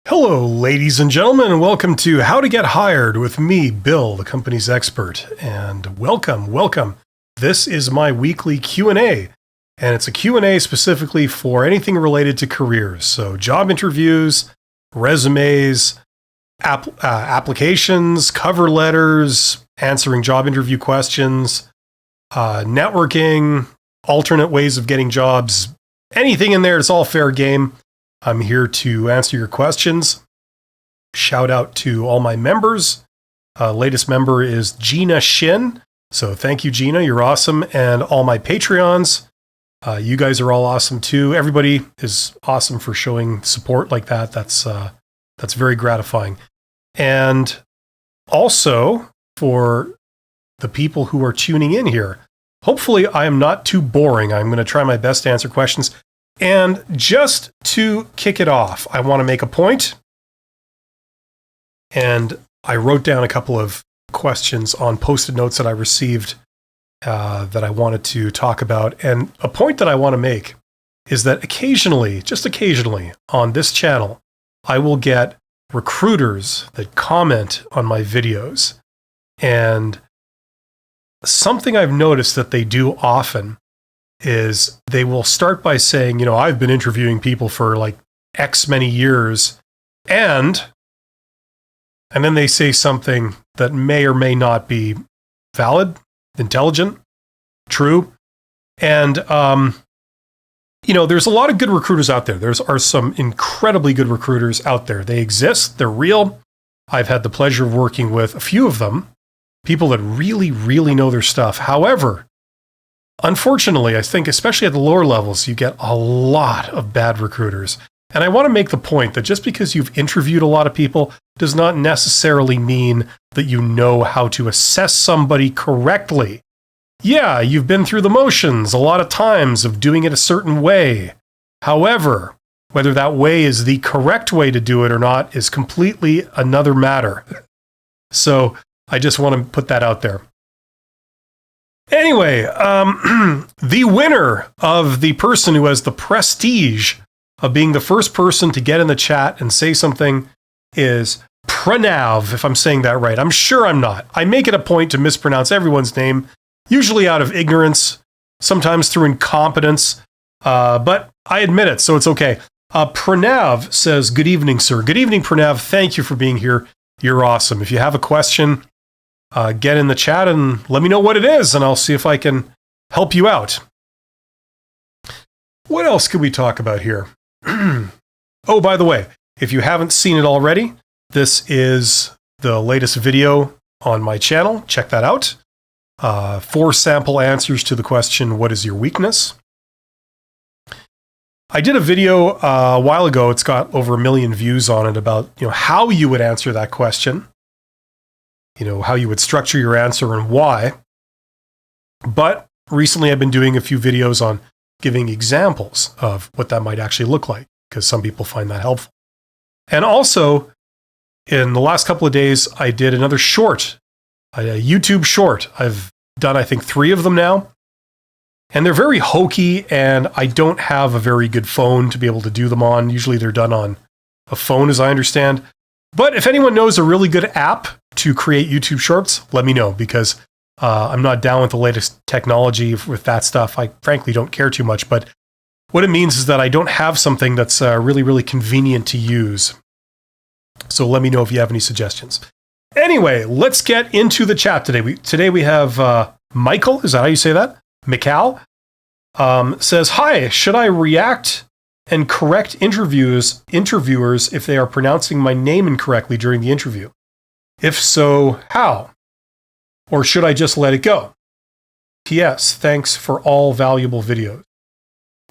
Hello, ladies and gentlemen, and welcome to How to Get Hired with me, Bill, the company's expert. And welcome. This is my weekly Q&A, and it's a Q&A specifically for anything related to careers. So job interviews, resumes, applications, cover letters, answering job interview questions, networking, alternate ways of getting jobs, anything in there, it's all fair game. I'm here to answer your questions. Shout out to all my members. Latest member is Gina Shin. So thank you, Gina. You're awesome. And all my Patreons. You guys are all awesome too. Everybody is awesome for showing support like that. That's very gratifying. And also for the people who are tuning in here, hopefully I am not too boring. I'm going to try my best to answer questions. And just to kick it off, I want to make a point. And I wrote down a couple of questions on Post-it notes that I received that I wanted to talk about. And a point that I want to make is that occasionally, just occasionally, on this channel, I will get recruiters that comment on my videos. And something I've noticed that they do often is they will start by saying, you know, I've been interviewing people for like X many years, and then they say something that may or may not be valid, intelligent, true. And, you know, there's a lot of good recruiters out there. There are some incredibly good recruiters out there. They exist. They're real. I've had the pleasure of working with a few of them, people that really, really know their stuff. However, unfortunately, I think, especially at the lower levels, you get a lot of bad recruiters. And I want to make the point that just because you've interviewed a lot of people does not necessarily mean that you know how to assess somebody correctly. Yeah, you've been through the motions a lot of times of doing it a certain way. However, whether that way is the correct way to do it or not is completely another matter. So I just want to put that out there. Anyway, the winner of the person who has the prestige of being the first person to get in the chat and say something is Pranav, if I'm saying that right. I'm sure I'm not. I make it a point to mispronounce everyone's name, usually out of ignorance, sometimes through incompetence, but I admit it, so it's okay. Pranav says, good evening, sir. Good evening, Pranav. Thank you for being here. You're awesome. If you have a question, get in the chat and let me know what it is, and I'll see if I can help you out. What else could we talk about here? Oh, by the way, if you haven't seen it already, this is the latest video on my channel. Check that out. 4 sample answers to the question, what is your weakness? I did a video a while ago. It's got over 1 million views on it about, you know, how you would answer that question. You know, how you would structure your answer and why. But recently I've been doing a few videos on giving examples of what that might actually look like, because some people find that helpful. And also, in the last couple of days, I did another short, a YouTube short. I've done, I think, 3 of them now. And they're very hokey, and I don't have a very good phone to be able to do them on. Usually they're done on a phone, as I understand. But if anyone knows a really good app to create YouTube shorts, let me know, because I'm not down with the latest technology with that stuff. I frankly don't care too much, but what it means is that I don't have something that's really, really convenient to use. So let me know if you have any suggestions. Anyway, let's get into the chat today. Today we have Michael, is that how you say that? Mikal says, hi, should I react and correct interviewers if they are pronouncing my name incorrectly during the interview? If so, how? Or should I just let it go? P.S. Thanks for all valuable videos.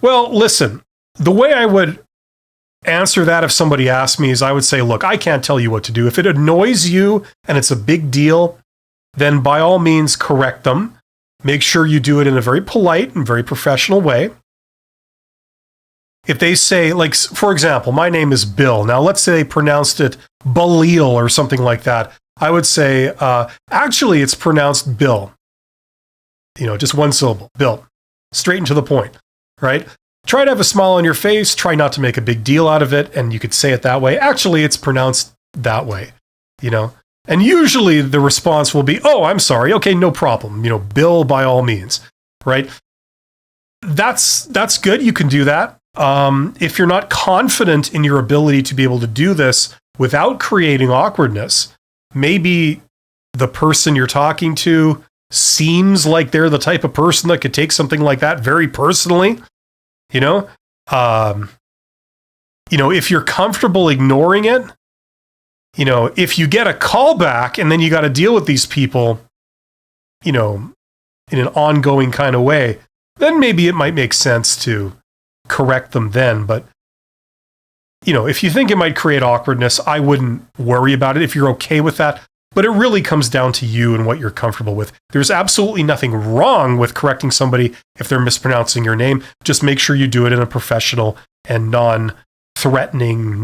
Well, listen, the way I would answer that if somebody asked me is I would say, look, I can't tell you what to do. If it annoys you and it's a big deal, then by all means correct them. Make sure you do it in a very polite and very professional way. If they say, like, for example, my name is Bill. Now, let's say they pronounced it Balil or something like that. I would say, actually, it's pronounced Bill. You know, just one syllable, Bill. Straight and to the point, right? try to have a smile on your face, try not to make a big deal out of it, and you could say it that way. Actually, it's pronounced that way, you know? And usually the response will be, oh, I'm sorry. Okay, no problem. You know, Bill by all means, right? That's good. You can do that. If you're not confident in your ability to be able to do this without creating awkwardness, maybe the person you're talking to seems like they're the type of person that could take something like that very personally, you know? If you're comfortable ignoring it, you know, if you get a call back and then you got to deal with these people, you know, in an ongoing kind of way, then maybe it might make sense to correct them then. But, you know, if you think it might create awkwardness, I wouldn't worry about it if you're okay with that. But it really comes down to you and what you're comfortable with. There's absolutely nothing wrong with correcting somebody if they're mispronouncing your name. Just make sure you do it in a professional and non-threatening,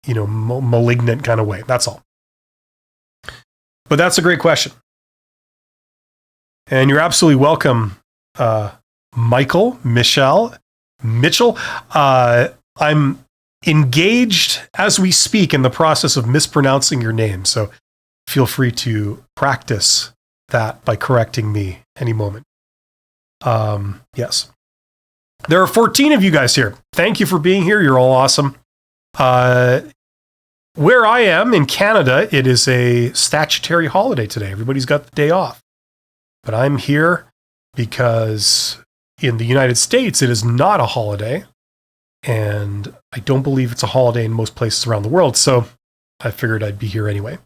malignant kind of way. That's all. But that's a great question. And you're absolutely welcome, Mitchell. I'm engaged as we speak in the process of mispronouncing your name. So feel free to practice that by correcting me any moment. Yes. There are 14 of you guys here. Thank you for being here. You're all awesome. Where I am in Canada, it is a statutory holiday today. Everybody's got the day off. But I'm here because in the United States, it is not a holiday. And I don't believe it's a holiday in most places around the world. So I figured I'd be here anyway.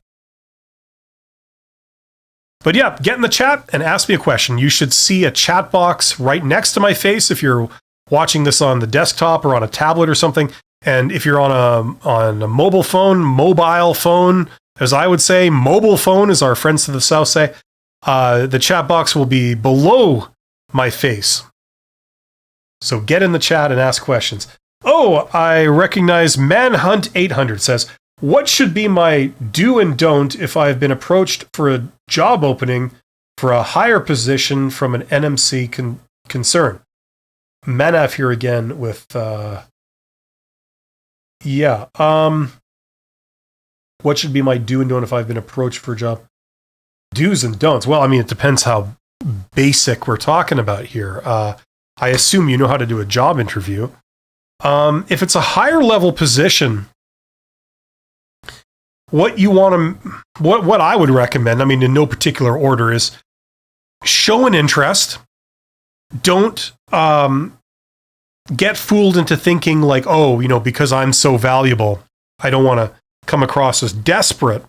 But yeah, get in the chat and ask me a question. You should see a chat box right next to my face if you're watching this on the desktop or on a tablet or something. And if you're on a mobile phone, as I would say, mobile phone, as our friends to the south say, the chat box will be below my face. So get in the chat and ask questions. Oh, I recognize Manhunt 800 says, what should be my do and don't if I've been approached for a job opening for a higher position from an NMC concern? Manav here again with, what should be my do and don't if I've been approached for a job? Do's and don'ts. Well, I mean, it depends how basic we're talking about here. I assume you know how to do a job interview. If it's a higher level position, what I would recommend, I mean, in no particular order, is show an interest. Don't get fooled into thinking like, oh, you know, because I'm so valuable, I don't want to come across as desperate.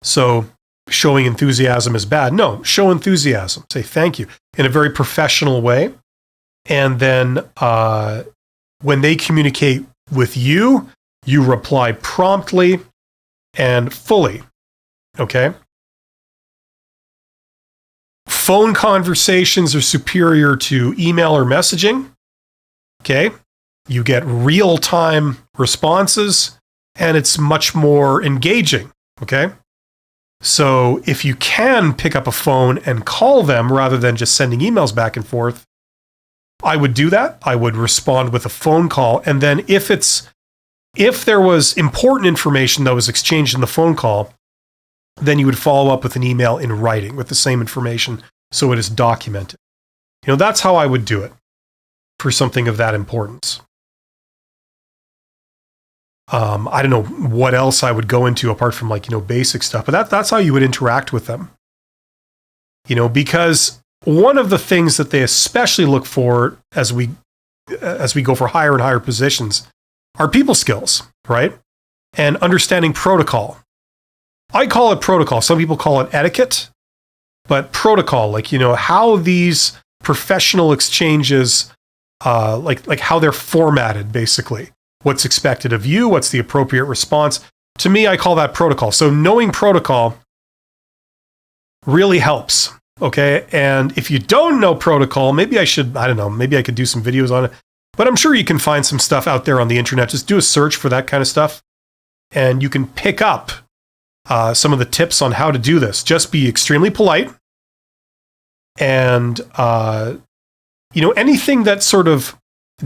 So showing enthusiasm is bad. No, show enthusiasm. Say thank you in a very professional way. And then when they communicate with you, you reply promptly and fully. Okay? Phone conversations are superior to email or messaging. Okay? You get real-time responses, and it's much more engaging. Okay? So if you can pick up a phone and call them rather than just sending emails back and forth, I would do that. I would respond with a phone call. And then if there was important information that was exchanged in the phone call, then you would follow up with an email in writing with the same information so it is documented. You know, that's how I would do it for something of that importance. I don't know what else I would go into apart from basic stuff, but that's how you would interact with them. You know, because one of the things that they especially look for as we go for higher and higher positions are people skills, right? And understanding protocol. I call it protocol. Some people call it etiquette, but protocol, how these professional exchanges, how they're formatted, basically. What's expected of you? What's the appropriate response? To me, I call that protocol. So knowing protocol really helps, okay? And if you don't know protocol, maybe I could do some videos on it. But I'm sure you can find some stuff out there on the internet. Just do a search for that kind of stuff. And you can pick up some of the tips on how to do this. Just be extremely polite. And, anything that sort of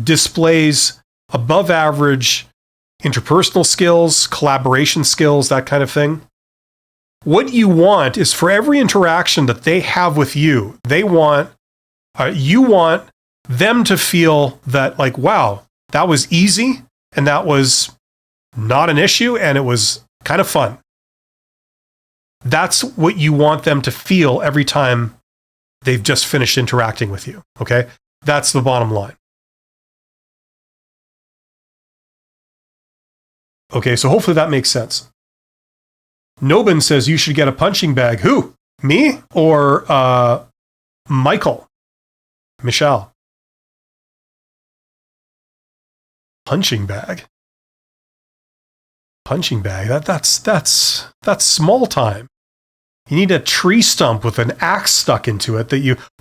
displays above average interpersonal skills, collaboration skills, that kind of thing. What you want is for every interaction that they have with you, you want them to feel that like, wow, that was easy and that was not an issue and it was kind of fun. That's what you want them to feel every time they've just finished interacting with you, okay? That's the bottom line. Okay, so hopefully that makes sense. Nobin says you should get a punching bag. Who? Me or Michael? Michelle? Punching bag. Punching bag. That's small time. You need a tree stump with an axe stuck into it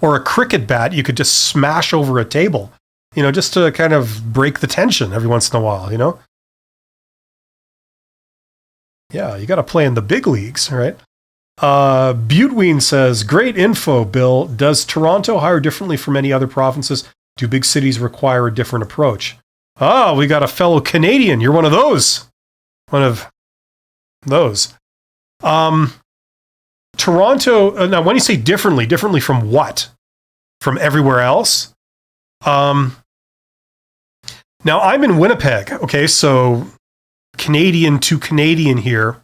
or a cricket bat you could just smash over a table, just to kind of break the tension every once in a while, Yeah, you got to play in the big leagues, right? Buteween says, great info, Bill. Does Toronto hire differently from any other provinces? Do big cities require a different approach? Oh, we got a fellow Canadian. You're one of those. One of those. Toronto, now when you say differently from what? From everywhere else? Now I'm in Winnipeg, okay, so Canadian to Canadian here.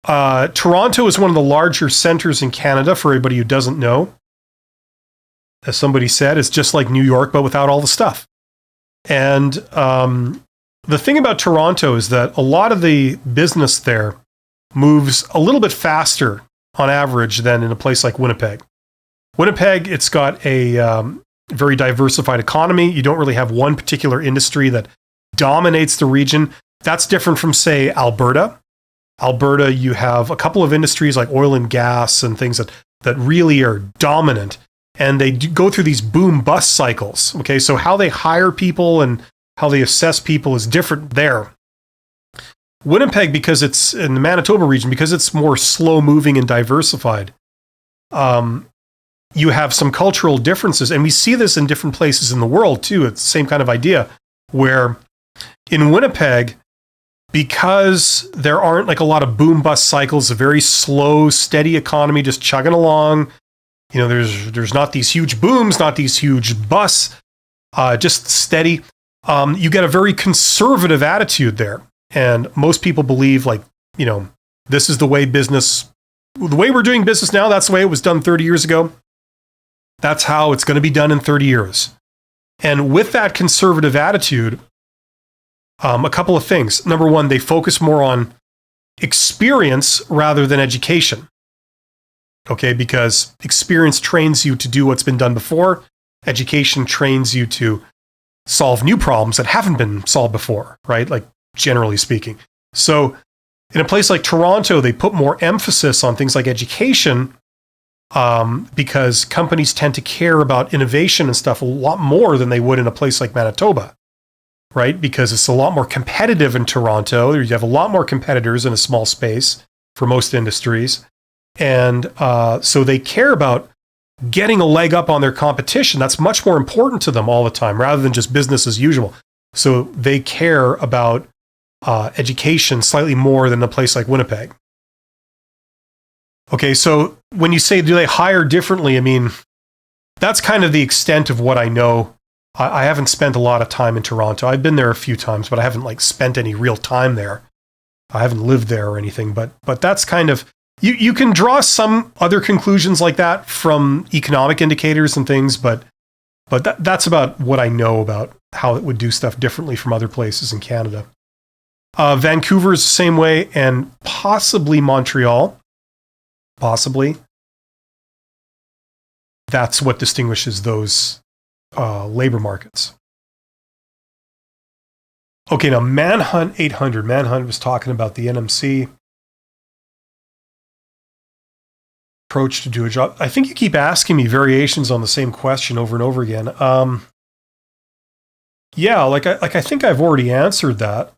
Toronto is one of the larger centers in Canada, for everybody who doesn't know. As somebody said, it's just like New York, but without all the stuff. And the thing about Toronto is that a lot of the business there moves a little bit faster on average than in a place like Winnipeg. Winnipeg, it's got a very diversified economy. You don't really have one particular industry that dominates the region. That's different from, say, Alberta. Alberta, you have a couple of industries like oil and gas and things that really are dominant. And they go through these boom-bust cycles. Okay, so how they hire people and how they assess people is different there. Winnipeg, because it's in the Manitoba region, because it's more slow-moving and diversified, you have some cultural differences. And we see this in different places in the world, too. It's the same kind of idea, where in Winnipeg, because there aren't like a lot of boom-bust cycles, a very slow, steady economy just chugging along, there's not these huge booms, not these huge busts, just steady. You get a very conservative attitude there. And most people believe this is the way we're doing business now, that's the way it was done 30 years ago. That's how it's going to be done in 30 years. And with that conservative attitude, a couple of things. Number one, they focus more on experience rather than education. Okay, because experience trains you to do what's been done before. Education trains you to solve new problems that haven't been solved before, right? Like, generally speaking. So in a place like Toronto, they put more emphasis on things like education because companies tend to care about innovation and stuff a lot more than they would in a place like Manitoba, right? Because it's a lot more competitive in Toronto. You have a lot more competitors in a small space for most industries. And so they care about getting a leg up on their competition. That's much more important to them all the time, rather than just business as usual. So they care about education slightly more than a place like Winnipeg. Okay, so when you say, do they hire differently? I mean, that's kind of the extent of what I know. I haven't spent a lot of time in Toronto. I've been there a few times, but I haven't spent any real time there. I haven't lived there or anything, but that's kind of, you can draw some other conclusions like that from economic indicators and things, but that's about what I know about how it would do stuff differently from other places in Canada. Vancouver's the same way, and possibly Montreal. Possibly. That's what distinguishes those labor markets. Okay, now Manhunt 800. Manhunt was talking about the NMC approach to do a job. I think you keep asking me variations on the same question over and over again. Yeah, I think I've already answered that.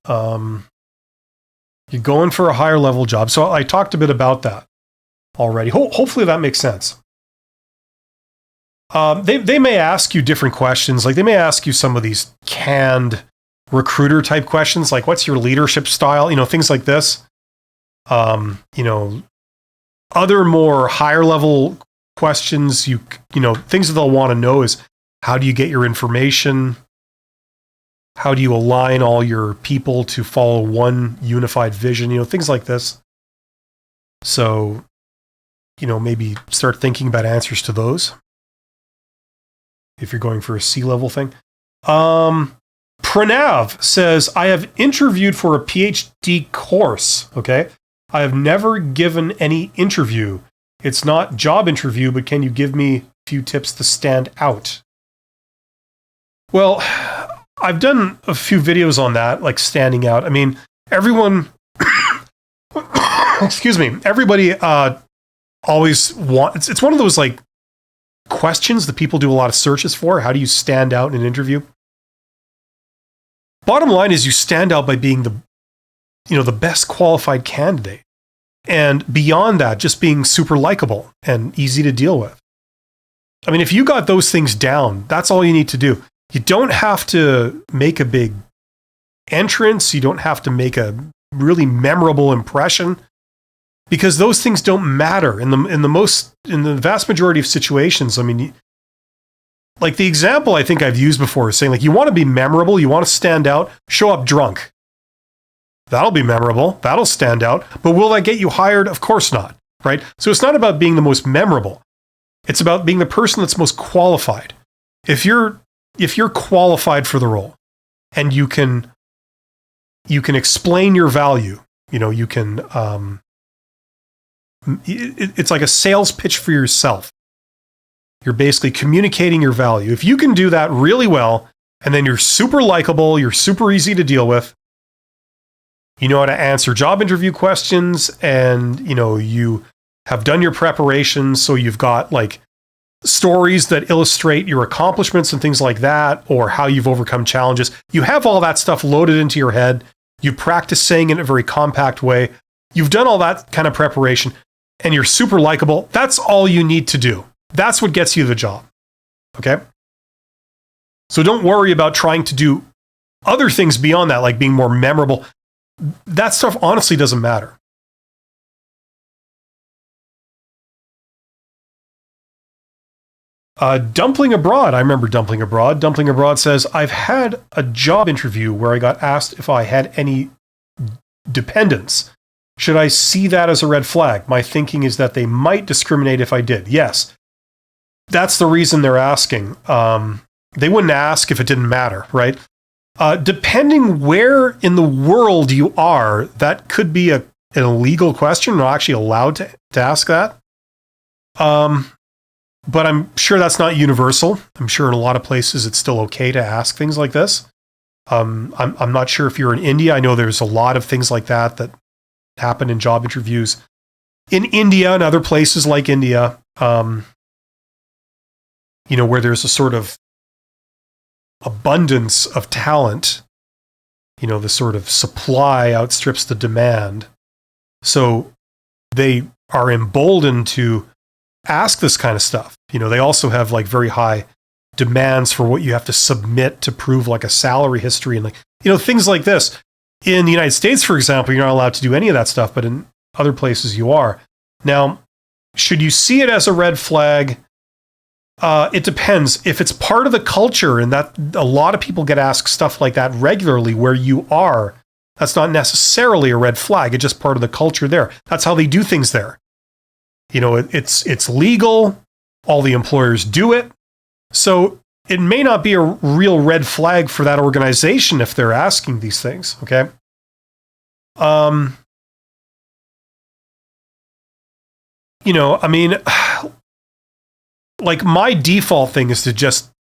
You're going for a higher level job. So I talked a bit about that already. Hopefully that makes sense. They may ask you different questions. Like they may ask you some of these canned recruiter type questions, like what's your leadership style? Things like this. Other more higher level questions, things that they'll want to know is how do you get your information? How do you align all your people to follow one unified vision? Things like this. So, maybe start thinking about answers to those if you're going for a C-level thing. Pranav says, I have interviewed for a PhD course. Okay. I have never given any interview. It's not job interview, but can you give me a few tips to stand out? Well, I've done a few videos on that, like standing out. I mean, everyone, excuse me, everybody always wants, it's one of those like questions that people do a lot of searches for. How do you stand out in an interview? Bottom line is you stand out by being the best qualified candidate. And beyond that, just being super likable and easy to deal with. I mean, if you got those things down, that's all you need to do. You don't have to make a big entrance. You don't have to make a really memorable impression, because those things don't matter in the vast majority of situations. I mean, like the example I think I've used before is saying, like, you want to be memorable, you want to stand out, show up drunk. That'll be memorable. That'll stand out. But will that get you hired? Of course not, right? So it's not about being the most memorable. It's about being the person that's most qualified. If you're qualified for the role and you can explain your value, you can, it's like a sales pitch for yourself. You're basically communicating your value. If you can do that really well, and then you're super likable, you're super easy to deal with, you know how to answer job interview questions, and you have done your preparations, so you've got like stories that illustrate your accomplishments and things like that, or how you've overcome challenges. You have all that stuff loaded into your head. You practice saying it in a very compact way. You've done all that kind of preparation, and you're super likable. That's all you need to do. That's what gets you the job. Okay? So don't worry about trying to do other things beyond that, like being more memorable. That stuff honestly doesn't matter. Dumpling Abroad. I remember Dumpling Abroad. Dumpling Abroad says, I've had a job interview where I got asked if I had any dependents. Should I see that as a red flag? My thinking is that they might discriminate if I did. Yes. That's the reason they're asking. They wouldn't ask if it didn't matter, right? Depending where in the world you are, that could be an illegal question. You're not actually allowed to ask that. But I'm sure that's not universal. I'm sure in a lot of places it's still okay to ask things like this. I'm not sure if you're in India. I know there's a lot of things like that happen in job interviews in India and other places like India, where there's a sort of abundance of talent, the sort of supply outstrips the demand. So they are emboldened to ask this kind of stuff. They also have like very high demands for what you have to submit to prove like a salary history and things like this. In the United States, for example, you're not allowed to do any of that stuff, but in other places you are. Now, should you see it as a red flag? It depends. If it's part of the culture and that a lot of people get asked stuff like that regularly where you are, that's not necessarily a red flag. It's just part of the culture there. That's how they do things there. It's legal. All the employers do it. So it may not be a real red flag for that organization if they're asking these things. Okay. I mean, like my default thing is to just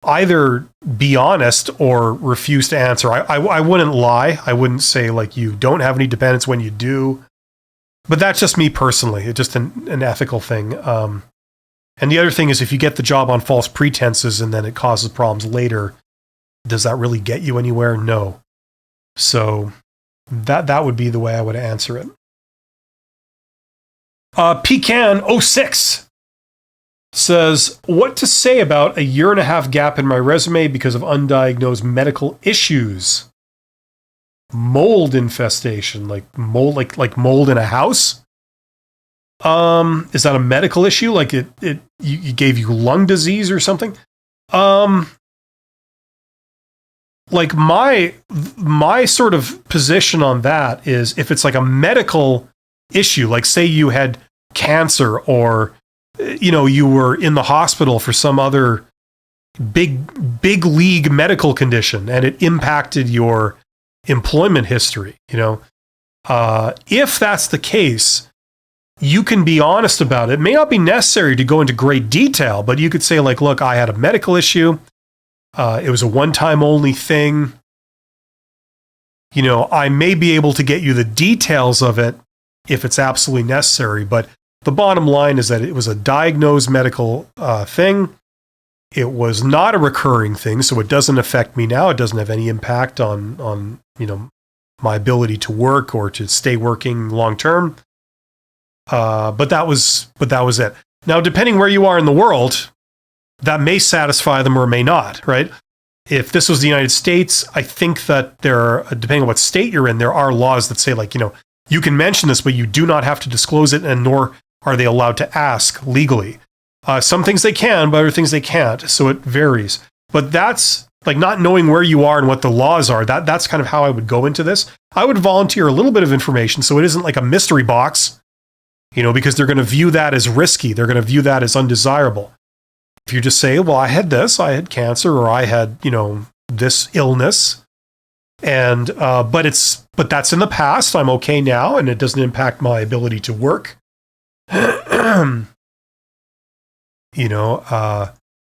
either be honest or refuse to answer. I wouldn't lie. I wouldn't say like you don't have any dependents when you do. But that's just me personally. It's just an ethical thing. And the other thing is if you get the job on false pretenses and then it causes problems later, does that really get you anywhere? No. So that would be the way I would answer it. Pecan06 says, what to say about a 1.5 year gap in my resume because of undiagnosed medical issues? Mold infestation, like mold, like mold in a house. Is that a medical issue? Like you gave you lung disease or something? Like my sort of position on that is, if it's like a medical issue, like say you had cancer, or you were in the hospital for some other big league medical condition and it impacted your employment history, if that's the case, you can be honest about it. It may not be necessary to go into great detail, but you could say, like, look, I had a medical issue. It was a one-time only thing. I may be able to get you the details of it if it's absolutely necessary. But the bottom line is that it was a diagnosed medical thing. It was not a recurring thing, so it doesn't affect me now. It doesn't have any impact on my ability to work or to stay working long term. But that was it. Now, depending where you are in the world, that may satisfy them or may not, right? If this was the United States, I think that depending on what state you're in, there are laws that say, like, you can mention this, but you do not have to disclose it, and nor are they allowed to ask legally. Some things they can, but other things they can't. So it varies. But that's like not knowing where you are and what the laws are. That's kind of how I would go into this. I would volunteer a little bit of information so it isn't like a mystery box, because they're going to view that as risky. They're going to view that as undesirable. If you just say, well, I had cancer, or I had, this illness, and but that's in the past. I'm okay now, and it doesn't impact my ability to work. I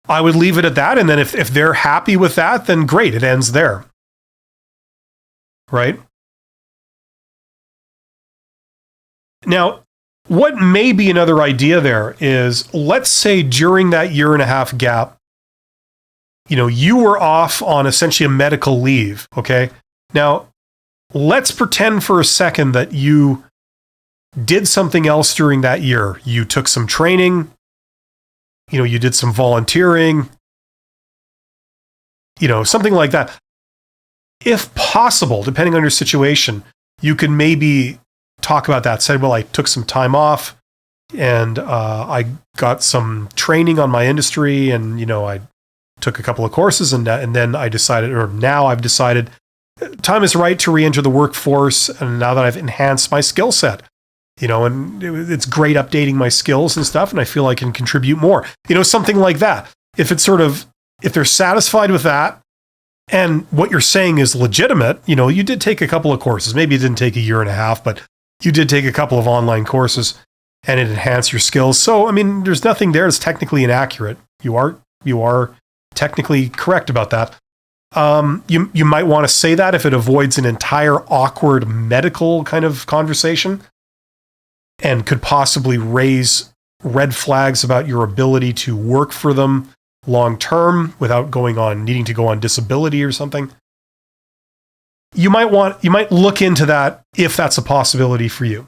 would leave it at that, and then if they're happy with that, then great, it ends there. Right? Now, what may be another idea there is, let's say during that 1.5 year gap, you were off on essentially a medical leave, okay? Now, let's pretend for a second that you did something else during that year. You took some training, you did some volunteering, something like that. If possible, depending on your situation, you can maybe talk about that. Say, well, I took some time off and I got some training on my industry, and, I took a couple of courses, and then I decided, or now I've decided, time is right to re-enter the workforce, and now that I've enhanced my skill set, and it's great updating my skills and stuff, and I feel I can contribute more, something like that. If they're satisfied with that, and what you're saying is legitimate, you did take a couple of courses, maybe it didn't take 1.5 years, but you did take a couple of online courses and it enhanced your skills. So, there's nothing there that's technically inaccurate. You are technically correct about that. You might want to say that if it avoids an entire awkward medical kind of conversation and could possibly raise red flags about your ability to work for them long term without needing to go on disability or something. You might look into that if that's a possibility for you.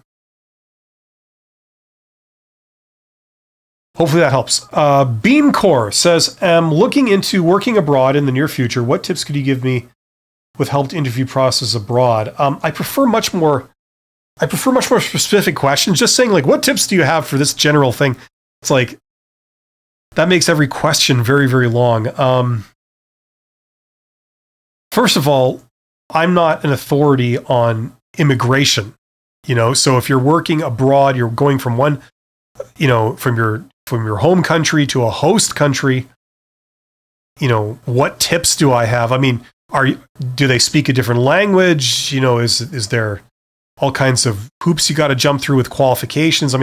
Hopefully that helps. Beamcore says, I'm looking into working abroad in the near future. What tips could you give me with help to interview process abroad? I prefer much more specific questions. Just saying, like, what tips do you have for this general thing? It's like, that makes every question very, very long. First of all, I'm not an authority on immigration, so if you're working abroad, you're going from one, from your home country to a host country, what tips do I have? Do they speak a different language? Is there all kinds of hoops you got to jump through with qualifications? I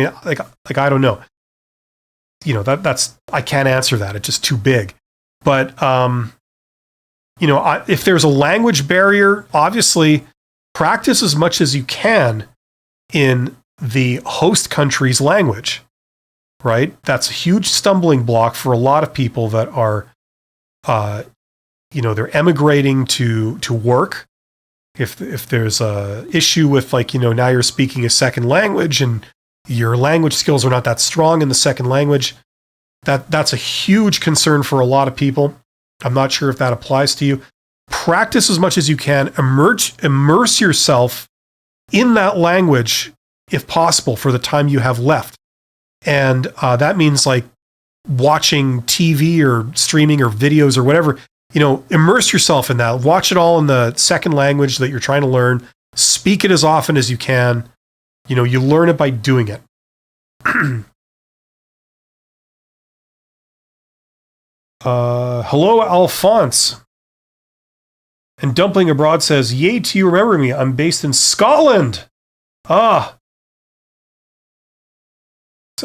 don't know. That's I can't answer that. It's just too big. But if there's a language barrier, obviously practice as much as you can in the host country's language, right? That's a huge stumbling block for a lot of people that are, they're emigrating to work. If there's a issue with, now you're speaking a second language and your language skills are not that strong in the second language, That's a huge concern for a lot of people. I'm not sure if that applies to you. Practice as much as you can. Immerse yourself in that language, if possible, for the time you have left. And that means like watching TV or streaming or videos or whatever. Immerse yourself in that. Watch it all in the second language that you're trying to learn. Speak it as often as you can. You learn it by doing it. Hello, Alphonse. And Dumpling Abroad says, yay to you, remember me. I'm based in Scotland. I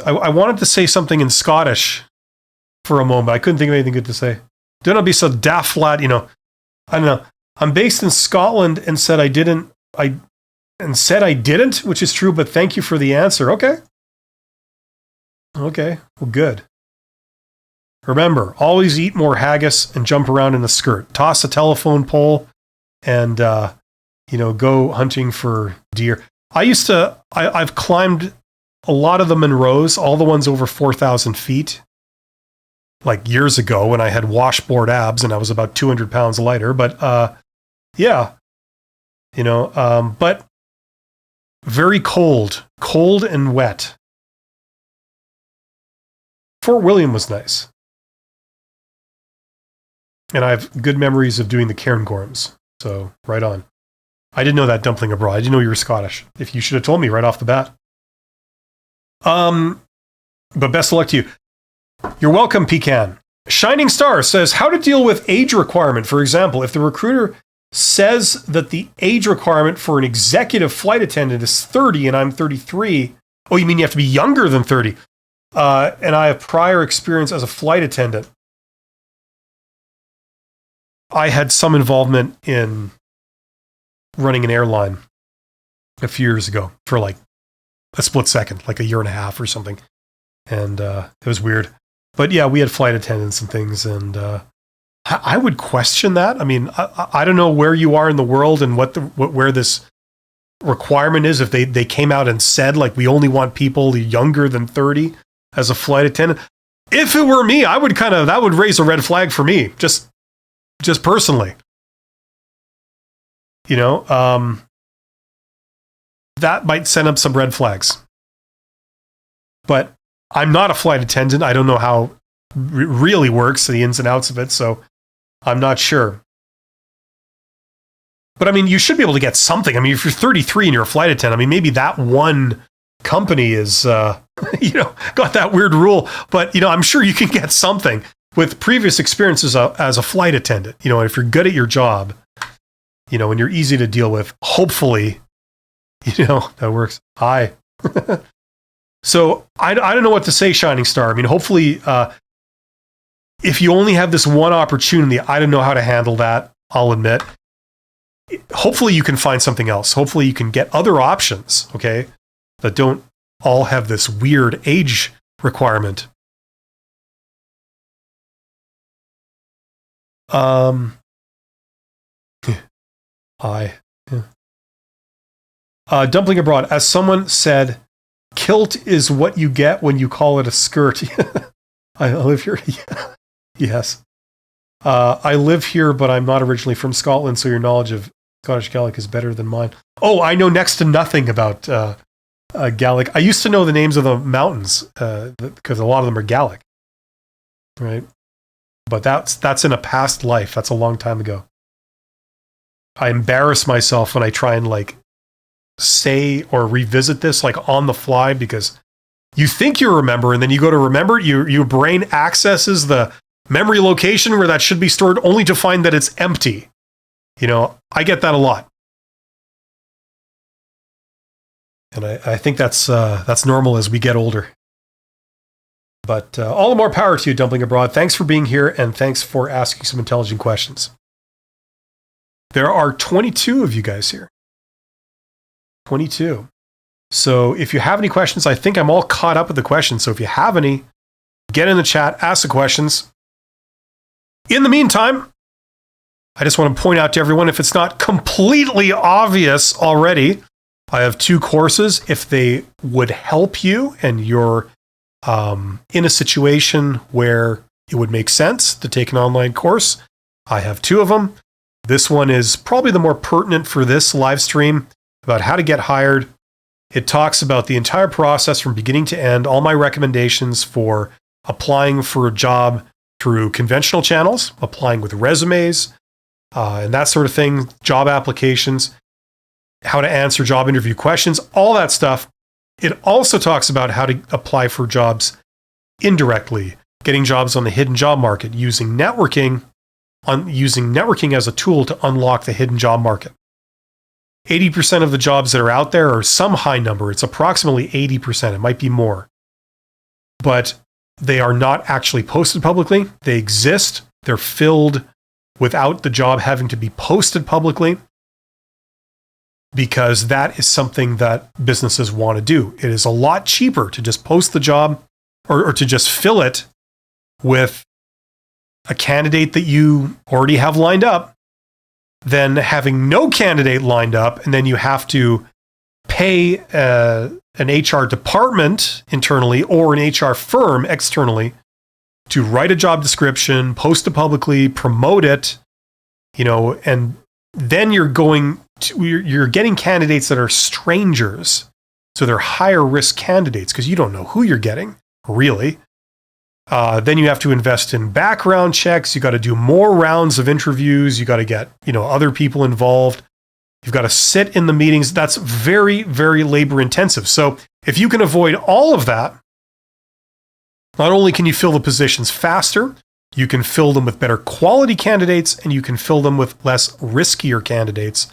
wanted to say something in Scottish for a moment. I couldn't think of anything good to say. Do not be so daft flat, I don't know. I'm based in Scotland and said I didn't, which is true, but thank you for the answer. Okay. Okay. Well, good. Remember, always eat more haggis and jump around in a skirt. Toss a telephone pole and, go hunting for deer. I've climbed a lot of the Munros, all the ones over 4,000 feet, like years ago when I had washboard abs and I was about 200 pounds lighter. But, but very cold and wet. Fort William was nice. And I have good memories of doing the Cairngorms. So, right on. I didn't know that, Dumpling Abroad. I didn't know you were Scottish. If you should have told me right off the bat. But best of luck to you. You're welcome, Pecan. Shining Star says, how to deal with age requirement. For example, if the recruiter says that the age requirement for an executive flight attendant is 30 and I'm 33. Oh, you mean you have to be younger than 30? And I have prior experience as a flight attendant. I had some involvement in running an airline a few years ago for like a split second, like a year and a half or something. And it was weird. But yeah, we had flight attendants and things. And I would question that. I mean, I don't know where you are in the world and where this requirement is. If they came out and said, like, we only want people younger than 30 as a flight attendant. If it were me, that would raise a red flag for me. Just personally, that might send up some red flags. But I'm not a flight attendant. I don't know how it really works, the ins and outs of it, so I'm not sure. But I mean, you should be able to get something. I mean, if you're 33 and you're a flight attendant, I mean, maybe that one company is, got that weird rule. But, I'm sure you can get something. With previous experiences as a flight attendant, if you're good at your job, and you're easy to deal with, hopefully, that works. Hi. So I don't know what to say, Shining Star. I mean, hopefully, if you only have this one opportunity, I don't know how to handle that, I'll admit. Hopefully you can find something else. Hopefully you can get other options, okay, that don't all have this weird age requirement. Dumpling Abroad, as someone said, kilt is what you get when you call it a skirt. I live here. Yes. I live here, but I'm not originally from Scotland, so your knowledge of Scottish Gaelic is better than mine. Oh, I know next to nothing about Gaelic. I used to know the names of the mountains because a lot of them are Gaelic, right? But that's in a past life. That's a long time ago. I embarrass myself when I try and say or revisit this on the fly, because you think you remember, and then you go to remember, your brain accesses the memory location where that should be stored, only to find that it's empty. I get that a lot. And I think that's normal as we get older. But all the more power to you, Dumpling Abroad. Thanks for being here, and thanks for asking some intelligent questions. There are 22 of you guys here. 22. So if you have any questions, I think I'm all caught up with the questions. So if you have any, get in the chat, ask the questions. In the meantime, I just want to point out to everyone, if it's not completely obvious already, I have 2 courses. If they would help you and you're in a situation where it would make sense to take an online course. I have 2 of them. This one is probably the more pertinent for this live stream about how to get hired. It talks about the entire process from beginning to end, all my recommendations for applying for a job through conventional channels, applying with resumes, and that sort of thing, job applications, how to answer job interview questions, all that stuff. It also talks about how to apply for jobs indirectly, getting jobs on the hidden job market, using networking as a tool to unlock the hidden job market. 80% of the jobs that are out there are some high number. It's approximately 80%. It might be more. But they are not actually posted publicly. They exist. They're filled without the job having to be posted publicly, because that is something that businesses want to do. It is a lot cheaper to just post the job or to just fill it with a candidate that you already have lined up than having no candidate lined up, and then you have to pay an HR department internally or an HR firm externally to write a job description, post it publicly, promote it, and then you're getting candidates that are strangers. So they're higher risk candidates because you don't know who you're getting, really. Then you have to invest in background checks. You got to do more rounds of interviews. You got to get, other people involved. You've got to sit in the meetings. That's very, very labor intensive. So if you can avoid all of that, not only can you fill the positions faster, you can fill them with better quality candidates, and you can fill them with less riskier candidates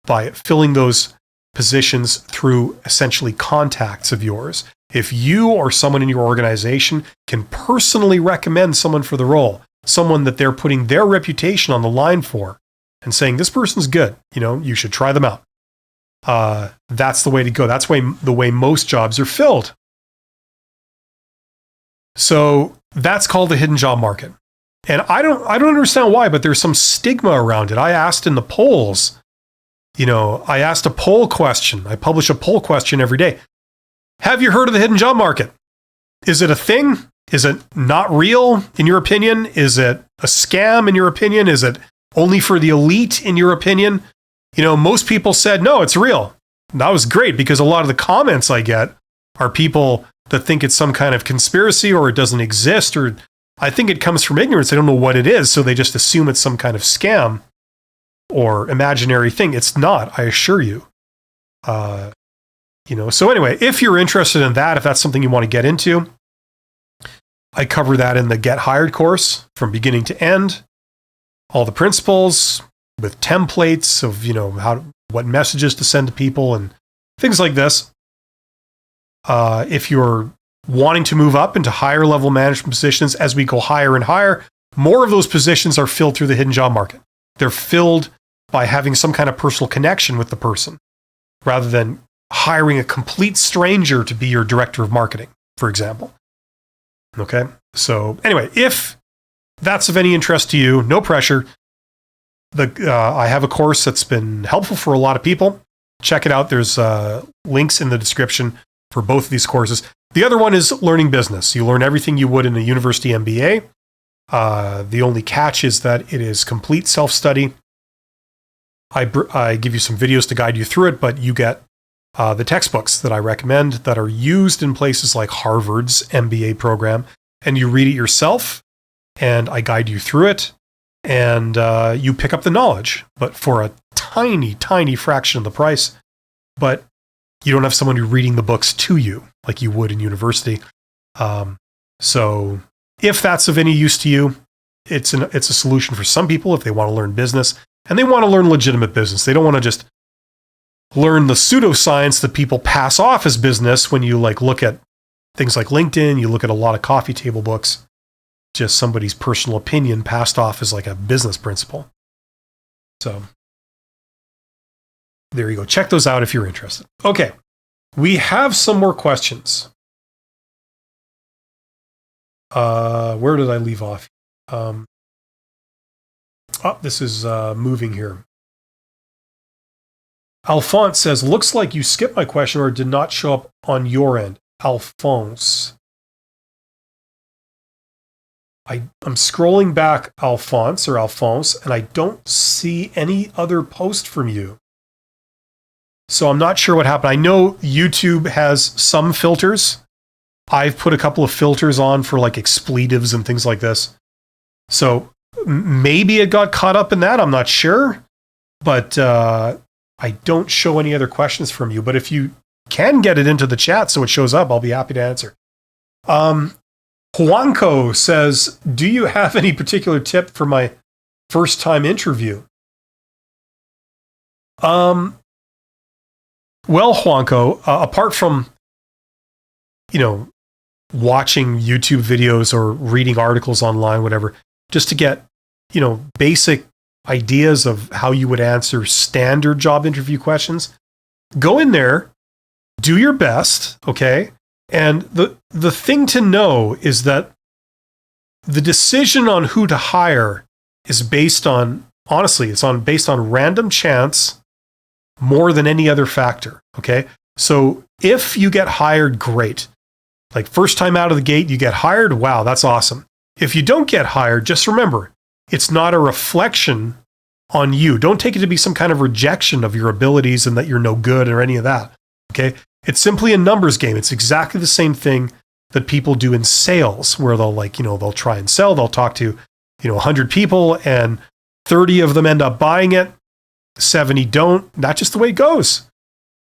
by filling those positions through essentially contacts of yours. If you or someone in your organization can personally recommend someone for the role, someone that they're putting their reputation on the line for and saying, this person's good, you should try them out. That's the way to go. That's the way most jobs are filled. So that's called the hidden job market. And I don't understand why, but there's some stigma around it. I asked in the polls, I asked a poll question. I publish a poll question every day. Have you heard of the hidden job market? Is it a thing? Is it not real, in your opinion? Is it a scam, in your opinion? Is it only for the elite, in your opinion? Most people said, no, it's real. And that was great, because a lot of the comments I get are people that think it's some kind of conspiracy or it doesn't exist, or I think it comes from ignorance. They don't know what it is, so they just assume it's some kind of scam or imaginary thing. It's not, I assure you. So anyway, if you're interested in that, if that's something you want to get into, I cover that in the Get Hired course from beginning to end. All the principles with templates of, what messages to send to people and things like this. If you're wanting to move up into higher level management positions as we go higher and higher, more of those positions are filled through the hidden job market. They're filled by having some kind of personal connection with the person, rather than hiring a complete stranger to be your director of marketing, for example. Okay. So anyway, if that's of any interest to you, no pressure. I have a course that's been helpful for a lot of people. Check it out. There's links in the description for both of these courses. The other one is learning business. You learn everything you would in a university MBA. The only catch is that it is complete self-study. I give you some videos to guide you through it, but you get the textbooks that I recommend that are used in places like Harvard's MBA program, and you read it yourself, and I guide you through it, and you pick up the knowledge, but for a tiny, tiny fraction of the price. But you don't have someone reading the books to you like you would in university. So if that's of any use to you, it's a solution for some people if they want to learn business, and they want to learn legitimate business. They don't want to just learn the pseudoscience that people pass off as business when you look at things like LinkedIn, you look at a lot of coffee table books, just somebody's personal opinion passed off as like a business principle. So there you go. Check those out if you're interested. Okay. We have some more questions. Where did I leave off? This is moving here. Alphonse says, looks like you skipped my question or did not show up on your end. Alphonse. I'm scrolling back, Alphonse, and I don't see any other post from you. So I'm not sure what happened. I know YouTube has some filters. I've put a couple of filters on for like expletives and things like this. So maybe it got caught up in that. I'm not sure. But I don't show any other questions from you. But if you can get it into the chat so it shows up, I'll be happy to answer. Juanco says, do you have any particular tip for my first time interview? Well, Juanco, apart from, watching YouTube videos or reading articles online, whatever, just to get, basic ideas of how you would answer standard job interview questions, go in there, do your best, okay? And the thing to know is that the decision on who to hire is based on, honestly, based on random chance more than any other factor, okay? So if you get hired, great. Like first time out of the gate, you get hired, wow, that's awesome. If you don't get hired, just remember, it's not a reflection on you. Don't take it to be some kind of rejection of your abilities and that you're no good or any of that, okay? It's simply a numbers game. It's exactly the same thing that people do in sales, where they'll they'll try and sell. They'll talk to, 100 people and 30 of them end up buying it. 70 don't. That's just the way it goes.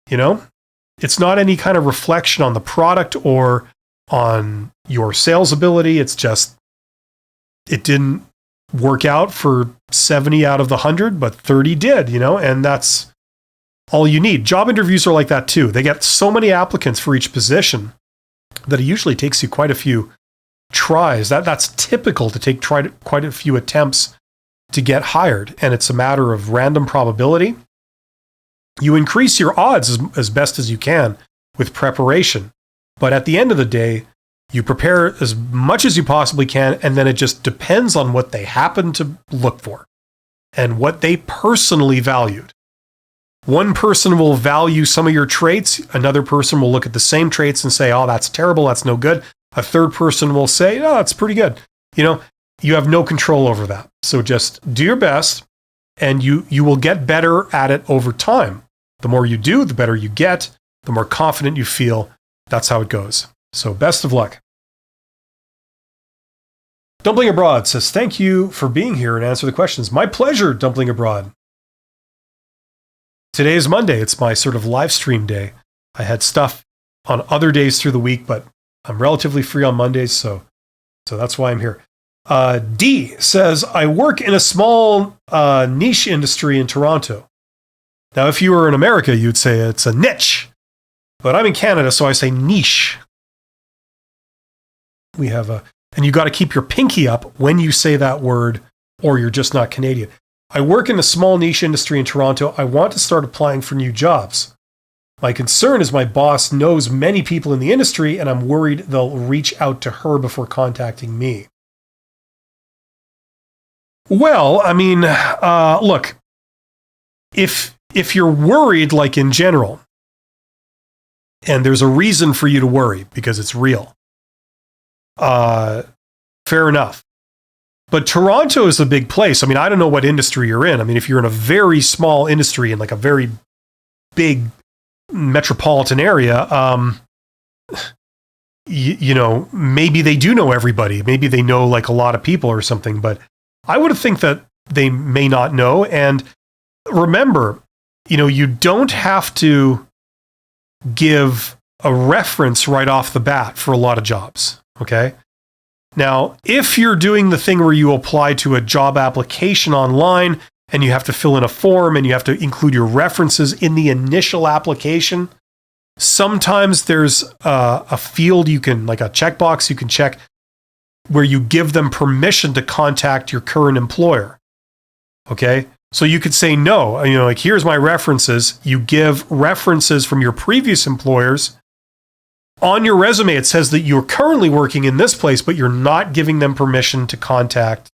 It's not any kind of reflection on the product or on your sales ability. It's just, it didn't work out for 70 out of the 100, but 30 did, and that's all you need. Job interviews are like that too. They get so many applicants for each position that it usually takes you quite a few tries. That's typical to take quite a few attempts to get hired. And it's a matter of random probability. You increase your odds as best as you can with preparation. But at the end of the day, you prepare as much as you possibly can, and then it just depends on what they happen to look for and what they personally valued. One person will value some of your traits. Another person will look at the same traits and say, oh, that's terrible. That's no good. A third person will say, oh, it's pretty good. You have no control over that. So just do your best and you will get better at it over time. The more you do, the better you get, the more confident you feel. That's how it goes. So best of luck. Dumpling Abroad says, thank you for being here and answer the questions. My pleasure, Dumpling Abroad. Today is Monday. It's my sort of live stream day. I had stuff on other days through the week, but I'm relatively free on Mondays, so that's why I'm here. D says, I work in a small niche industry in Toronto. Now, if you were in America, you'd say it's a niche, but I'm in Canada, so I say niche. We have and you got to keep your pinky up when you say that word, or you're just not Canadian. I work in a small niche industry in Toronto. I want to start applying for new jobs. My concern is my boss knows many people in the industry, and I'm worried they'll reach out to her before contacting me. Well, I mean, look, if you're worried, like in general, and there's a reason for you to worry because it's real, fair enough. But Toronto is a big place. I mean, I don't know what industry you're in. I mean, if you're in a very small industry in like a very big metropolitan area, maybe they do know everybody. Maybe they know like a lot of people or something. But I would think that they may not know. And remember, you don't have to give a reference right off the bat for a lot of jobs. Okay. Now, if you're doing the thing where you apply to a job application online and you have to fill in a form and you have to include your references in the initial application, sometimes there's a field you can, like a checkbox you can check where you give them permission to contact your current employer. Okay? So you could say no, like here's my references. You give references from your previous employers. On your resume, it says that you're currently working in this place, but you're not giving them permission to contact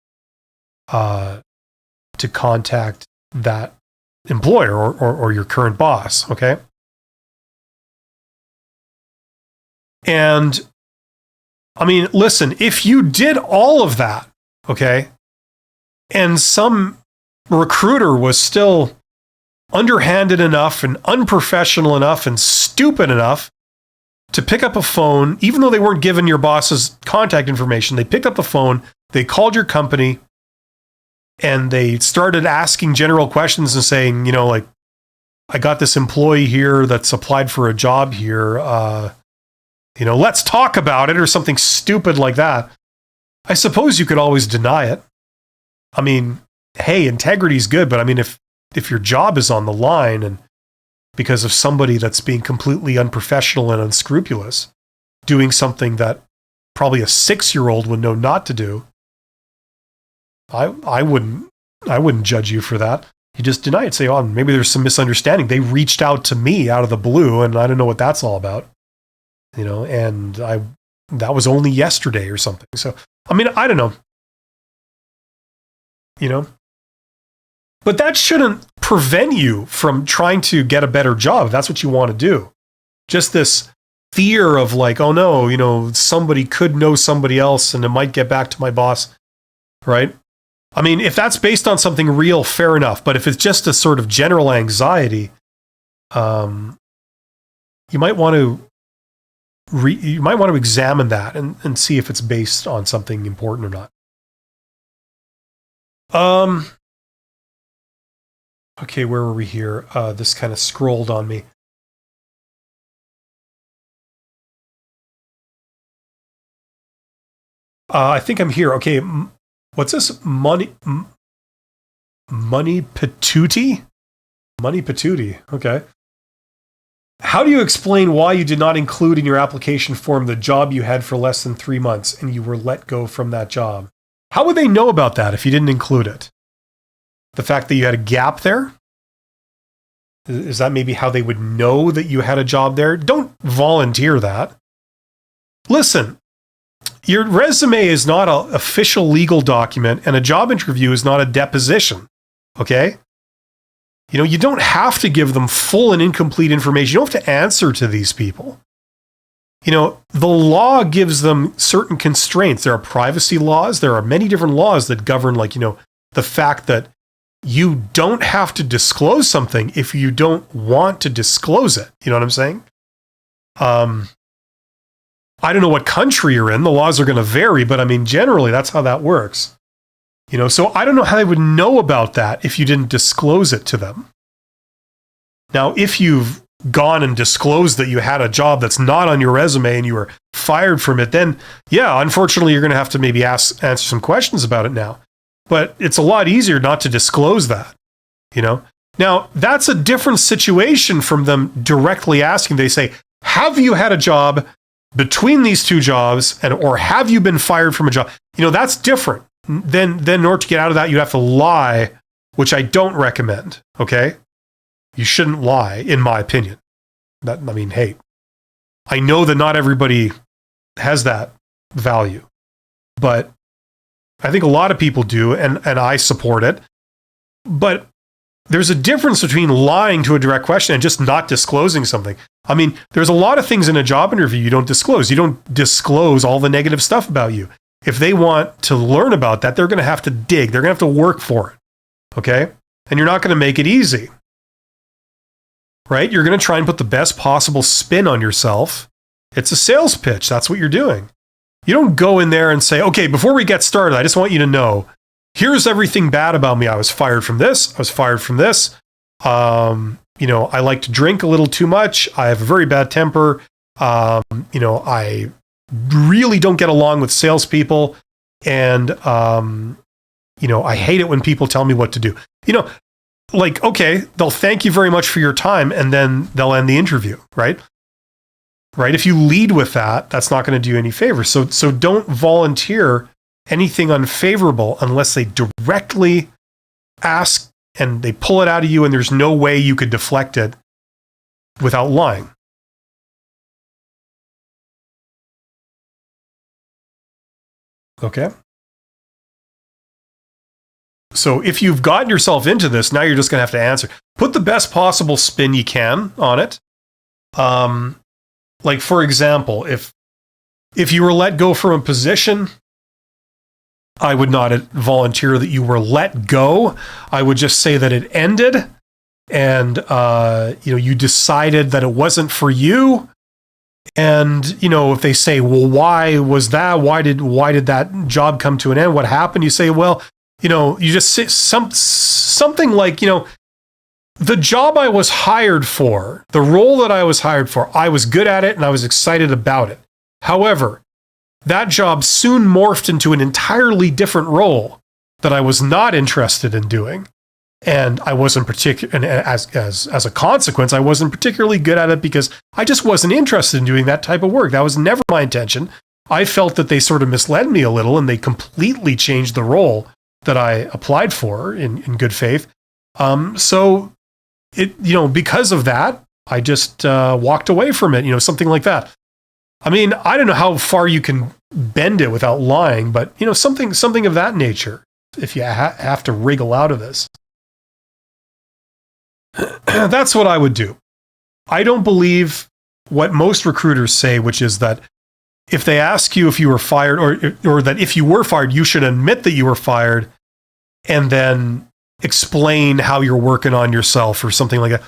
that employer or your current boss. Okay. And I mean, listen, if you did all of that, okay, and some recruiter was still underhanded enough and unprofessional enough and stupid enough to pick up a phone, even though they weren't given your boss's contact information, they picked up the phone, they called your company, and they started asking general questions and saying, like, I got this employee here that's applied for a job here. Let's talk about it, or something stupid like that. I suppose you could always deny it. I mean, hey, integrity is good, but I mean, if your job is on the line and because of somebody that's being completely unprofessional and unscrupulous, doing something that probably a 6-year-old would know not to do, I wouldn't judge you for that. You just deny it. Say, oh, maybe there's some misunderstanding. They reached out to me out of the blue, and I don't know what that's all about. And that was only yesterday or something. So, I mean, I don't know. But that shouldn't prevent you from trying to get a better job if that's what you want to do. Just this fear of like, oh no, somebody could know somebody else and it might get back to my boss, right? I mean, if that's based on something real, fair enough. But if it's just a sort of general anxiety, you might want to examine that and see if it's based on something important or not. Okay, where were we here? This kind of scrolled on me. I think I'm here. Okay, what's this? Money Patootie? Money Patootie. Okay. How do you explain why you did not include in your application form the job you had for less than 3 months and you were let go from that job? How would they know about that if you didn't include it? The fact that you had a gap there? Is that maybe how they would know that you had a job there? Don't volunteer that. Listen, your resume is not an official legal document, and a job interview is not a deposition, okay? You don't have to give them full and incomplete information. You don't have to answer to these people. The law gives them certain constraints. There are privacy laws. There are many different laws that govern, the fact that you don't have to disclose something if you don't want to disclose it. You know what I'm saying? I don't know what country you're in. The laws are going to vary, but I mean, generally, that's how that works. So I don't know how they would know about that if you didn't disclose it to them. Now, if you've gone and disclosed that you had a job that's not on your resume and you were fired from it, then yeah, unfortunately, you're going to have to maybe answer some questions about it now. But it's a lot easier not to disclose that, Now, that's a different situation from them directly asking. They say, have you had a job between these two jobs, or have you been fired from a job? That's different. Then in order to get out of that, you have to lie, which I don't recommend, okay? You shouldn't lie, in my opinion. Hey, I know that not everybody has that value, but I think a lot of people do, and I support it. But there's a difference between lying to a direct question and just not disclosing something. There's a lot of things in a job interview you don't disclose. You don't disclose all the negative stuff about you. If they want to learn about that, they're going to have to dig. They're going to have to work for it, okay? And you're not going to make it easy, right? You're going to try and put the best possible spin on yourself. It's a sales pitch. That's what you're doing. You don't go in there and say, okay, before we get started, I just want you to know, here's everything bad about me. I was fired from this. I was fired from this. I like to drink a little too much. I have a very bad temper. I really don't get along with salespeople. And, I hate it when people tell me what to do. Okay, they'll thank you very much for your time and then they'll end the interview, right? Right? If you lead with that, that's not going to do you any favors. So don't volunteer anything unfavorable unless they directly ask and they pull it out of you and there's no way you could deflect it without lying. Okay? So if you've gotten yourself into this, now you're just going to have to answer. Put the best possible spin you can on it. For example, if If you were let go from a position, I would not volunteer that you were let go. I would just say that it ended, and you decided that it wasn't for you. And if they say, well, why was that? Why did that job come to an end? What happened? You say, well, you just say something like, the job I was hired for, the role that I was hired for, I was good at it and I was excited about it. However, that job soon morphed into an entirely different role that I was not interested in doing. And I wasn't and as a consequence, I wasn't particularly good at it because I just wasn't interested in doing that type of work. That was never my intention. I felt that they sort of misled me a little and they completely changed the role that I applied for in good faith. So because of that, I just walked away from it, something like that. I mean, I don't know how far you can bend it without lying, but something of that nature, if you have to wriggle out of this. That's what I would do. I don't believe what most recruiters say, which is that if they ask you if you were fired or that if you were fired, you should admit that you were fired and then explain how you're working on yourself or something like that.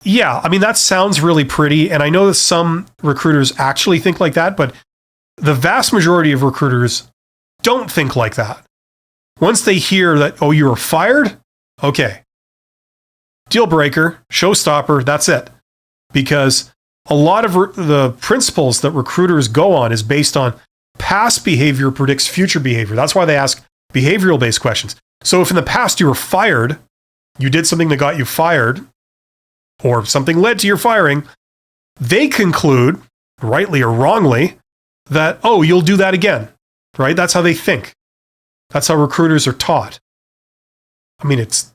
Yeah, I mean, that sounds really pretty. And I know that some recruiters actually think like that, but the vast majority of recruiters don't think like that. Once they hear that, oh, you were fired? Okay. Deal breaker, showstopper, that's it. Because a lot of the principles that recruiters go on is based on past behavior predicts future behavior. That's why they ask behavioral-based questions. So if in the past you were fired, you did something that got you fired, or something led to your firing, they conclude, rightly or wrongly, that, oh, you'll do that again, right? That's how they think. That's how recruiters are taught. I mean, it's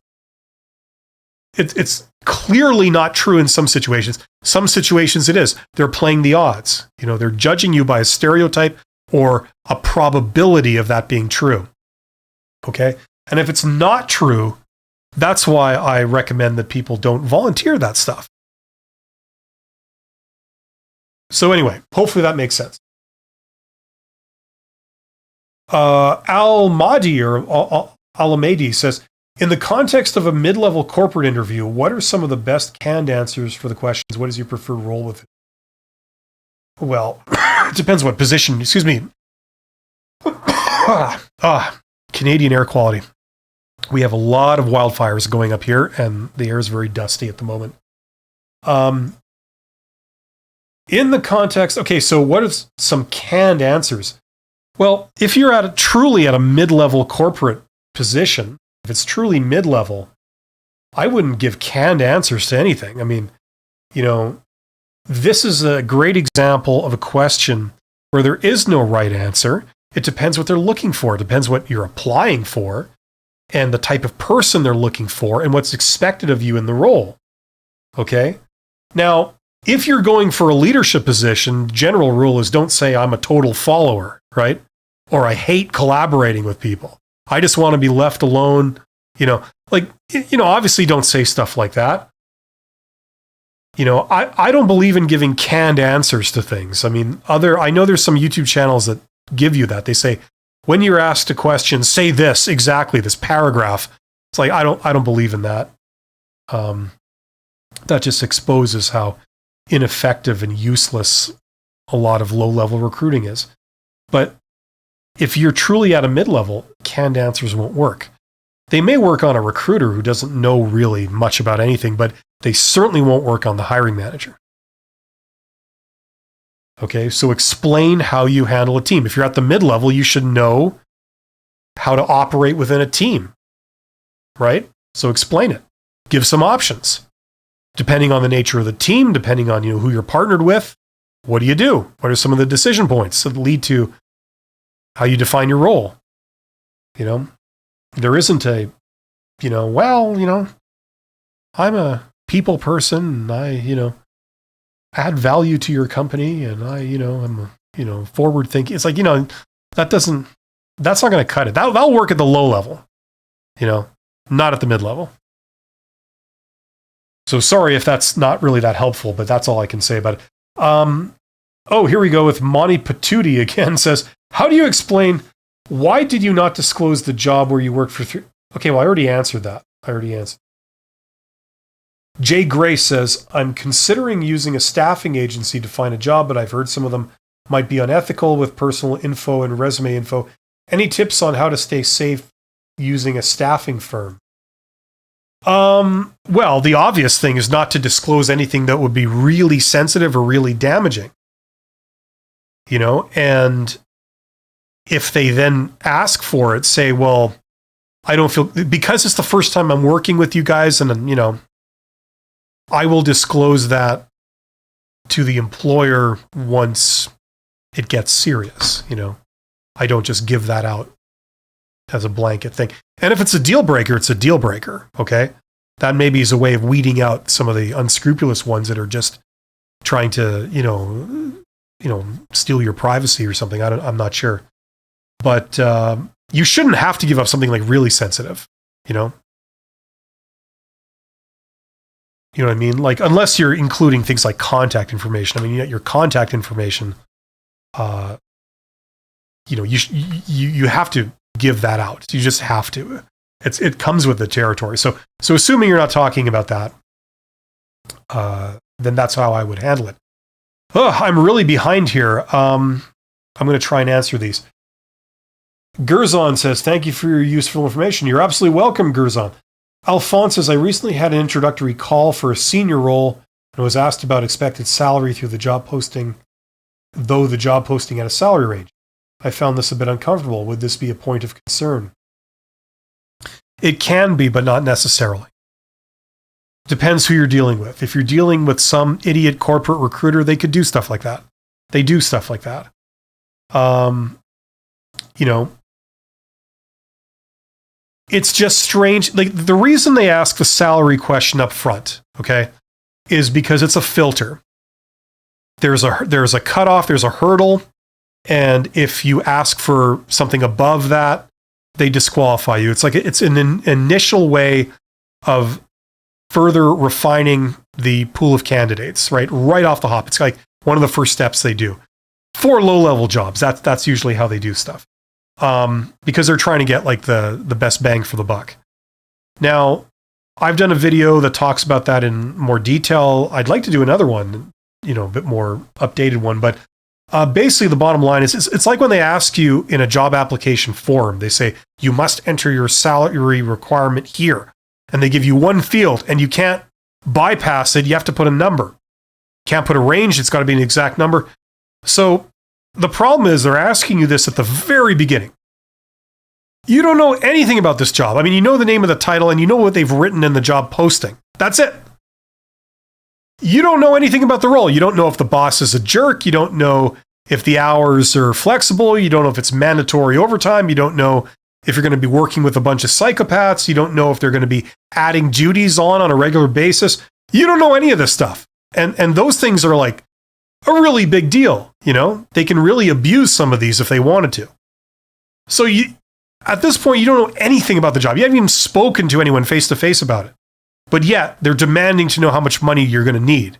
clearly not true in some situations. Some situations it is. They're playing the odds. They're judging you by a stereotype or a probability of that being true. Okay? And if it's not true, that's why I recommend that people don't volunteer that stuff. So anyway, hopefully that makes sense. Al-Mahdi or Al-Amadi says, in the context of a mid-level corporate interview, what are some of the best canned answers for the questions? What is your preferred role with it? Well, it depends what position. Excuse me. Canadian air quality. We have a lot of wildfires going up here, and the air is very dusty at the moment. In the context, okay, so what are some canned answers? Well, if you're truly at a mid-level corporate position, if it's truly mid-level, I wouldn't give canned answers to anything. I mean, this is a great example of a question where there is no right answer. It depends what they're looking for. It depends what you're applying for and the type of person they're looking for and what's expected of you in the role. Okay? Now, if you're going for a leadership position, general rule is don't say I'm a total follower, right? Or I hate collaborating with people. I just want to be left alone. Obviously don't say stuff like that. I don't believe in giving canned answers to things. I mean, I know there's some YouTube channels that give you that. They say, when you're asked a question, say this exactly, this paragraph. It's like, I don't believe in that. That just exposes how ineffective and useless a lot of low-level recruiting is. But if you're truly at a mid-level, canned answers won't work. They may work on a recruiter who doesn't know really much about anything, but they certainly won't work on the hiring manager. Okay, so explain how you handle a team. If you're at the mid-level, you should know how to operate within a team, right? So explain it. Give some options. Depending on the nature of the team, depending on who you're partnered with, what do you do? What are some of the decision points that lead to how you define your role? There isn't I'm a people person and I, add value to your company and I'm, forward thinking. It's like, that's not going to cut it. That'll work at the low level, not at the mid level. So sorry if that's not really that helpful, but that's all I can say about it. Oh, here we go with Monty Patootie again. Says, how do you explain, why did you not disclose the job where you worked for 3? Okay, well, I already answered that. Jay Gray says, I'm considering using a staffing agency to find a job, but I've heard some of them might be unethical with personal info and resume info. Any tips on how to stay safe using a staffing firm? Well, the obvious thing is not to disclose anything that would be really sensitive or really damaging. And if they then ask for it, say, well, I don't feel, because it's the first time I'm working with you guys, and, I will disclose that to the employer once it gets serious. I don't just give that out as a blanket thing. And if it's a deal breaker, it's a deal breaker. Okay. That maybe is a way of weeding out some of the unscrupulous ones that are just trying to, steal your privacy or something. I'm not sure. But you shouldn't have to give up something like really sensitive, You know what I mean? Like, unless you're including things like contact information. I mean, your contact information, you have to give that out. You just have to. It comes with the territory. So assuming you're not talking about that, then that's how I would handle it. Oh, I'm really behind here. I'm going to try and answer these. Gerzon says, thank you for your useful information. You're absolutely welcome, Gerzon. Alphonse says, I recently had an introductory call for a senior role and was asked about expected salary through the job posting, though the job posting had a salary range. I found this a bit uncomfortable. Would this be a point of concern? It can be, but not necessarily. Depends who you're dealing with. If you're dealing with some idiot corporate recruiter, they could do stuff like that. They do stuff like that. It's just strange. Like, the reason they ask the salary question up front, okay, is because it's a filter. There's a cutoff, there's a hurdle, and if you ask for something above that, they disqualify you. It's like it's an initial way of further refining the pool of candidates, right off the hop. It's like one of the first steps they do for low-level jobs. That's usually how they do stuff. Because they're trying to get like the best bang for the buck. Now, I've done a video that talks about that in more detail. I'd like to do another one, a bit more updated one. But basically, the bottom line is it's like when they ask you in a job application form, they say, you must enter your salary requirement here. And they give you one field, and you can't bypass it. You have to put a number. Can't put a range. It's got to be an exact number. So the problem is they're asking you this at the very beginning. You don't know anything about this job. I mean, you know the name of the title and you know what they've written in the job posting. That's it. You don't know anything about the role. You don't know if the boss is a jerk. You don't know if the hours are flexible. You don't know if it's mandatory overtime. You don't know if you're going to be working with a bunch of psychopaths. You don't know if they're going to be adding duties on a regular basis. You don't know any of this stuff. And those things are like a really big deal. They can really abuse some of these if they wanted to. So at this point, you don't know anything about the job. You haven't even spoken to anyone face to face about it. But yet they're demanding to know how much money you're going to need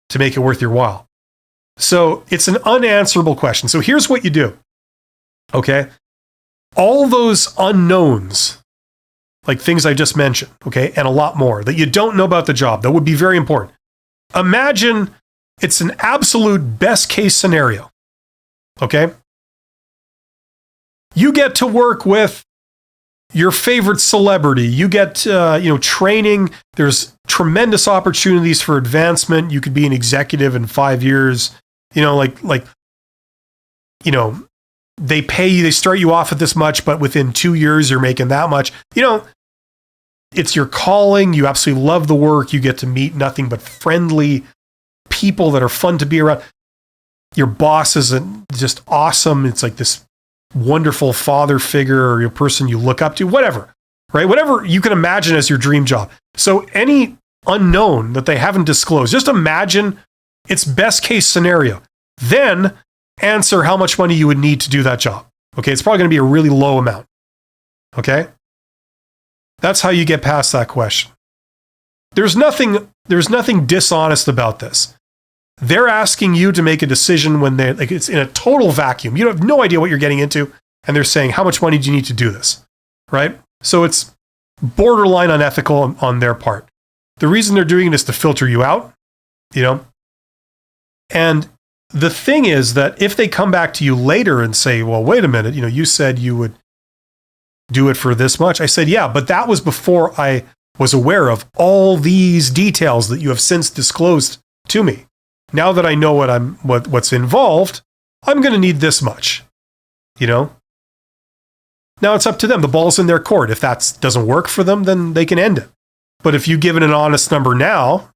to make it worth your while. So it's an unanswerable question. So here's what you do. Okay. All those unknowns, like things I just mentioned, okay, and a lot more that you don't know about the job, that would be very important. Imagine it's an absolute best case scenario. Okay? You get to work with your favorite celebrity. You get, training. There's tremendous opportunities for advancement. You could be an executive in 5 years. They pay you, they start you off at this much, but within 2 years, you're making that much. It's your calling. You absolutely love the work. You get to meet nothing but friendly people that are fun to be around. Your boss is just awesome. It's like this wonderful father figure or your person you look up to, whatever, right? Whatever you can imagine as your dream job. So any unknown that they haven't disclosed, just imagine its best case scenario. Then answer how much money you would need to do that job. Okay, it's probably going to be a really low amount. Okay? That's how you get past that question. There's nothing dishonest about this. They're asking you to make a decision when they're like, it's in a total vacuum. You have no idea what you're getting into. And they're saying, how much money do you need to do this? Right? So it's borderline unethical on their part. The reason they're doing it is to filter you out, And the thing is that if they come back to you later and say, well, wait a minute, you said you would do it for this much. I said, yeah, but that was before I was aware of all these details that you have since disclosed to me. Now that I know what's involved, I'm going to need this much, Now it's up to them. The ball's in their court. If that doesn't work for them, then they can end it. But if you give it an honest number now,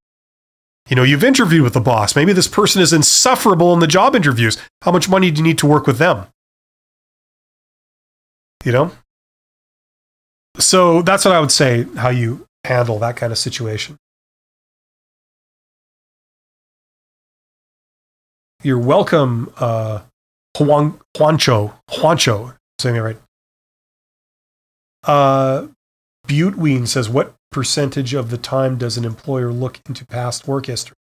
you've interviewed with the boss. Maybe this person is insufferable in the job interviews. How much money do you need to work with them? So that's what I would say, how you handle that kind of situation. You're welcome, Juancho, saying it right. Buteween says, what percentage of the time does an employer look into past work history?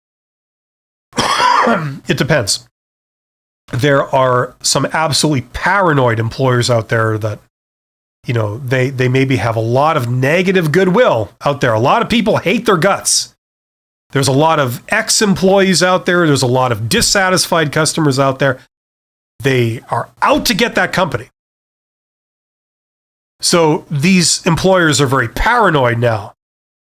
It depends. There are some absolutely paranoid employers out there that, they maybe have a lot of negative goodwill out there. A lot of people hate their guts. There's a lot of ex-employees out there. There's a lot of dissatisfied customers out there. They are out to get that company. So these employers are very paranoid now,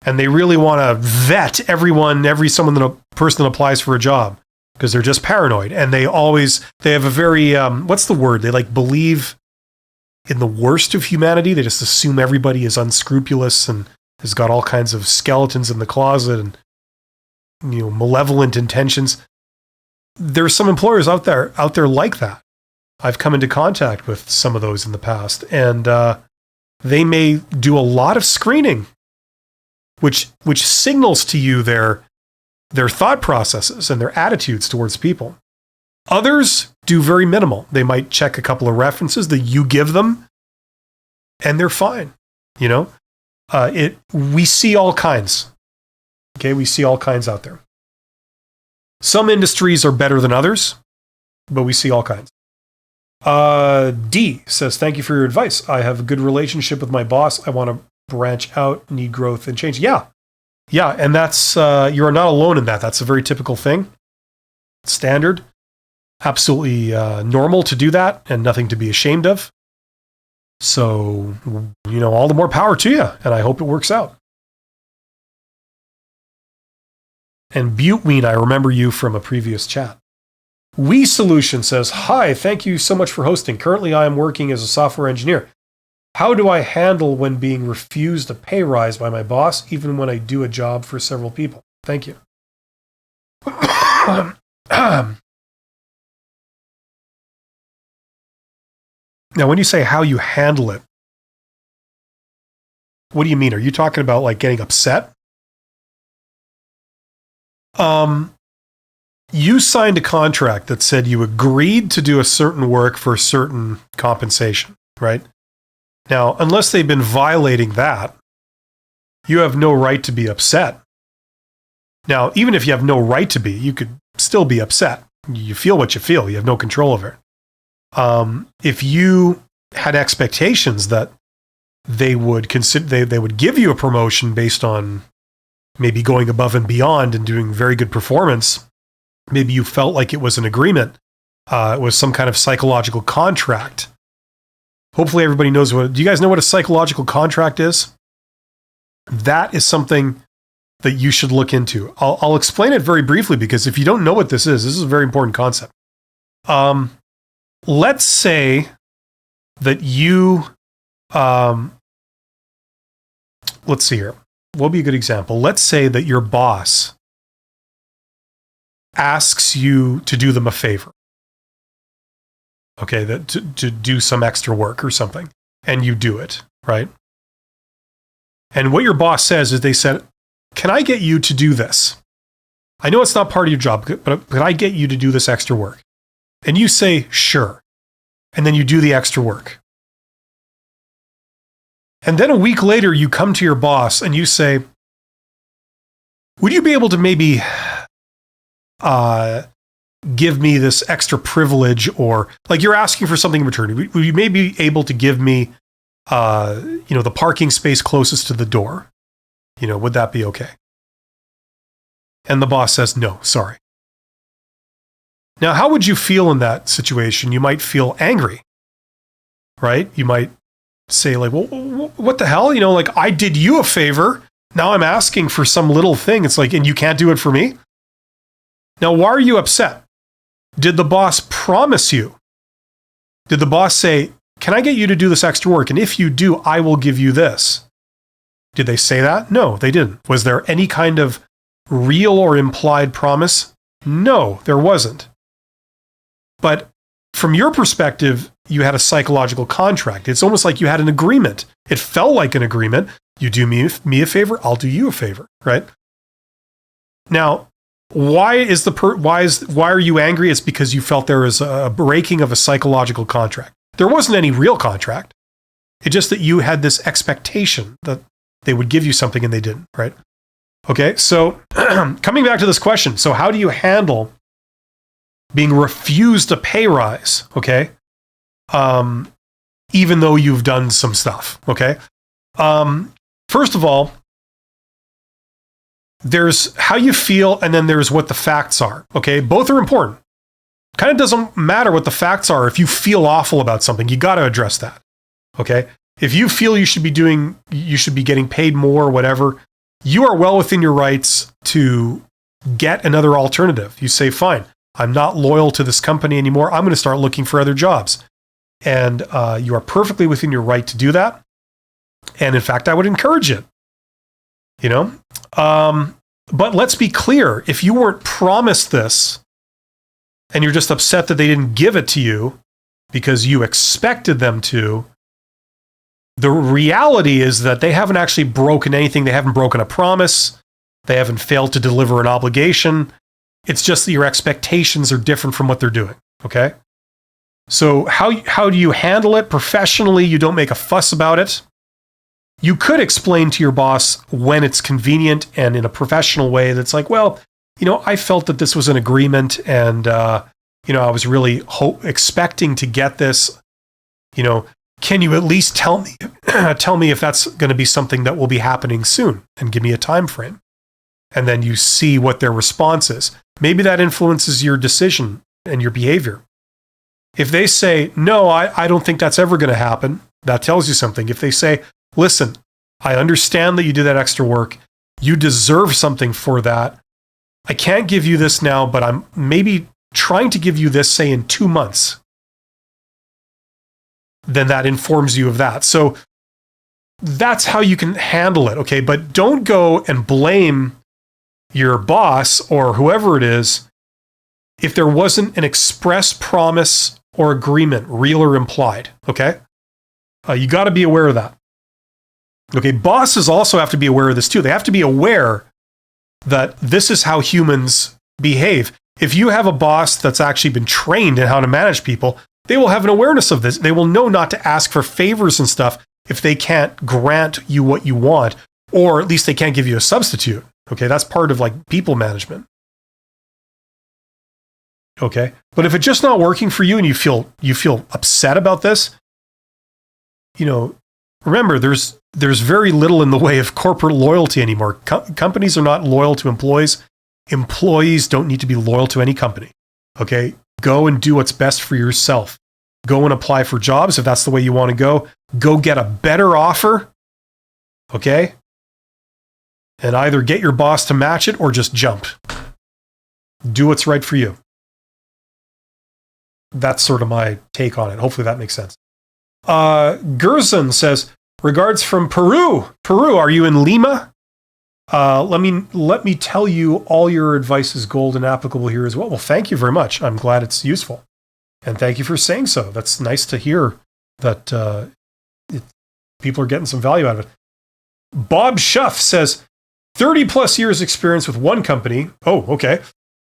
and they really want to vet every person that applies for a job because they're just paranoid. And they have a very, what's the word? They believe in the worst of humanity. They just assume everybody is unscrupulous and has got all kinds of skeletons in the closet and, malevolent intentions. There's some employers out there like that. I've come into contact with some of those in the past, and, they may do a lot of screening, which signals to you their thought processes and their attitudes towards people. Others do very minimal. They might check a couple of references that you give them, and they're fine. We see all kinds. Okay, we see all kinds out there. Some industries are better than others, but we see all kinds. D says, thank you for your advice. I have a good relationship with my boss. I want to branch out, need growth and change. Yeah. And that's, you are not alone in that. That's a very typical thing. Standard. Absolutely normal to do that and nothing to be ashamed of. So, all the more power to you. And I hope it works out. And Buteween, I remember you from a previous chat. We Solution says, hi, thank you so much for hosting. Currently, I am working as a software engineer. How do I handle when being refused a pay rise by my boss, even when I do a job for several people? Thank you. Now, when you say how you handle it, what do you mean? Are you talking about getting upset? You signed a contract that said you agreed to do a certain work for a certain compensation, right? Now, unless they've been violating that, you have no right to be upset. Now, even if you have no right to be, you could still be upset. You feel what you feel. You have no control over it. If you had expectations that they would they would give you a promotion based on maybe going above and beyond and doing very good performance, maybe you felt like it was an agreement. It was some kind of psychological contract. Hopefully everybody knows do you guys know what a psychological contract is? That is something that you should look into. I'll explain it very briefly because if you don't know what this is a very important concept. Let's say that you, let's see here. What would be a good example? Let's say that your boss asks you to do them a favor. Okay, to do some extra work or something, and you do it, right? And what your boss says is they said, can I get you to do this? I know it's not part of your job, but can I get you to do this extra work? And you say, sure. And then you do the extra work. And then a week later, you come to your boss and you say, would you be able to maybe give me this extra privilege, or like you're asking for something in return. Would you maybe be able to give me, the parking space closest to the door? Would that be okay? And the boss says, no, sorry. Now, how would you feel in that situation? You might feel angry, right? You might say like, well, what the hell? Like I did you a favor. Now I'm asking for some little thing. It's like, and you can't do it for me? Now, why are you upset? Did the boss promise you? Did the boss say, can I get you to do this extra work? And if you do, I will give you this. Did they say that? No, they didn't. Was there any kind of real or implied promise? No, there wasn't. But from your perspective, you had a psychological contract. It's almost like you had an agreement. It felt like an agreement. You do me a favor, I'll do you a favor, right? Now, why are you angry? It's because you felt there was a breaking of a psychological contract. There wasn't any real contract. It's just that you had this expectation that they would give you something and they didn't, right? Okay, so coming back to this question, so how do you handle being refused a pay rise, okay? Even though you've done some stuff, okay? First of all, there's how you feel, and then there's what the facts are, okay? Both are important. Kind of doesn't matter what the facts are. If you feel awful about something, you got to address that, okay? If you feel you should be getting paid more or whatever, you are well within your rights to get another alternative. You say, fine, I'm not loyal to this company anymore. I'm going to start looking for other jobs. And you are perfectly within your right to do that. And in fact, I would encourage it. But let's be clear. If you weren't promised this and you're just upset that they didn't give it to you because you expected them to, the reality is that they haven't actually broken anything. They haven't broken a promise. They haven't failed to deliver an obligation. It's just that your expectations are different from what they're doing, okay? So how do you handle it? Professionally, you don't make a fuss about it. You could explain to your boss when it's convenient and in a professional way that's like, well, I felt that this was an agreement and, I was really expecting to get this. Can you at least tell me if that's going to be something that will be happening soon and give me a time frame? And then you see what their response is. Maybe that influences your decision and your behavior. If they say, no, I don't think that's ever going to happen, that tells you something. If they say, listen, I understand that you did that extra work. You deserve something for that. I can't give you this now, but I'm maybe trying to give you this, say, in 2 months. Then that informs you of that. So that's how you can handle it, okay? But don't go and blame your boss or whoever it is if there wasn't an express promise or agreement, real or implied, okay? You got to be aware of that. Okay, bosses also have to be aware of this too. They have to be aware that this is how humans behave. If you have a boss that's actually been trained in how to manage people, they will have an awareness of this. They will know not to ask for favors and stuff if they can't grant you what you want, or at least they can't give you a substitute. Okay, that's part of like people management. Okay, but if it's just not working for you and you feel upset about this, remember there's very little in the way of corporate loyalty anymore. Companies are not loyal to employees. Employees don't need to be loyal to any company. Okay, go and do what's best for yourself. Go and apply for jobs if that's the way you want to go. Go get a better offer. Okay, and either get your boss to match it or just jump. Do what's right for you. That's sort of my take on it. Hopefully that makes sense. Gerson says, regards from Peru. Peru, are you in Lima? Let me tell you, all your advice is gold and applicable here as well. Well, thank you very much. I'm glad it's useful. And thank you for saying so. That's nice to hear that people are getting some value out of it. Bob Schuff says, 30 plus years experience with one company. Oh, okay.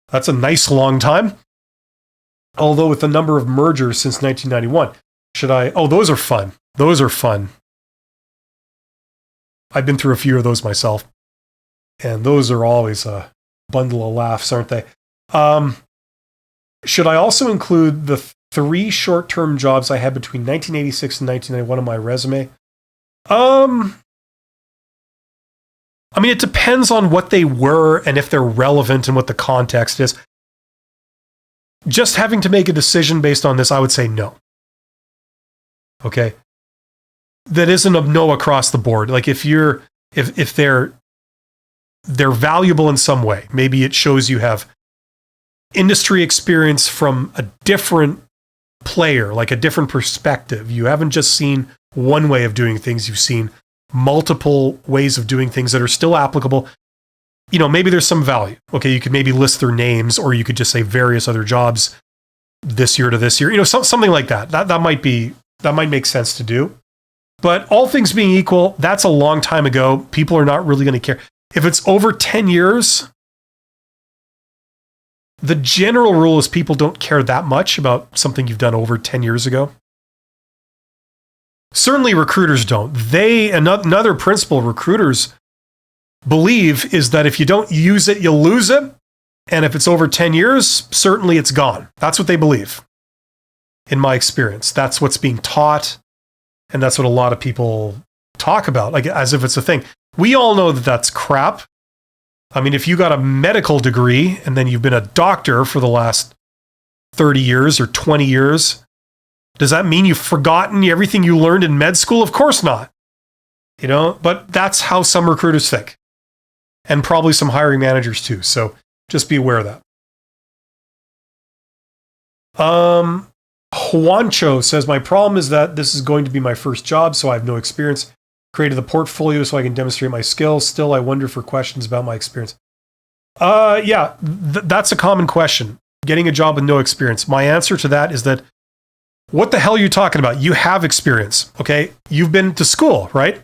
That's a nice long time. Although with the number of mergers since 1991. Oh, those are fun. Those are fun. I've been through a few of those myself. And those are always a bundle of laughs, aren't they? Should I also include the 3 short-term jobs I had between 1986 and 1991 on my resume? I mean, it depends on what they were and if they're relevant and what the context is. Just having to make a decision based on this, I would say no. Okay? That isn't a no across the board. Like if they're valuable in some way, maybe it shows you have industry experience from a different player, like a different perspective. You haven't just seen one way of doing things, you've seen multiple ways of doing things that are still applicable. You know, maybe there's some value. Okay, you could maybe list their names, or you could just say various other jobs this year to this year. You know, something like that. That might make sense to do. But all things being equal, that's a long time ago. People are not really going to care. If it's over 10 years, the general rule is people don't care that much about something you've done over 10 years ago. Certainly recruiters don't. Another principle recruiters believe is that if you don't use it, you'll lose it. And if it's over 10 years, certainly it's gone. That's what they believe. In my experience, that's what's being taught. And that's what a lot of people talk about, like as if it's a thing. We all know that that's crap. I mean, if you got a medical degree and then you've been a doctor for the last 30 years or 20 years, does that mean you've forgotten everything you learned in med school? Of course not. You know, but that's how some recruiters think. And probably some hiring managers too. So just be aware of that. Juancho says, my problem is that this is going to be my first job, so I have no experience. Created the portfolio so I can demonstrate my skills. Still, I wonder for questions about my experience. That's a common question. Getting a job with no experience. My answer to that is that, what the hell are you talking about? You have experience, okay? You've been to school, right?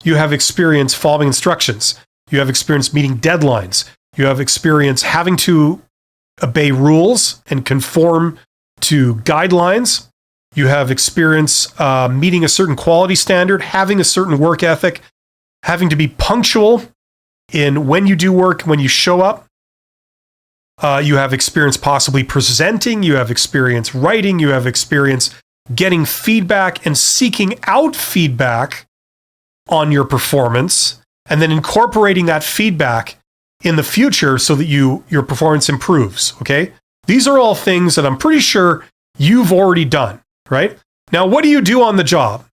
You have experience following instructions. You have experience meeting deadlines. You have experience having to obey rules and conform to guidelines. You have experience meeting a certain quality standard, having a certain work ethic, having to be punctual in when you do work, when you show up. You have experience possibly presenting. You have experience writing. You have experience getting feedback and seeking out feedback on your performance, and then incorporating that feedback in the future so that your performance improves, okay? These are all things that I'm pretty sure you've already done, right? Now, what do you do on the job?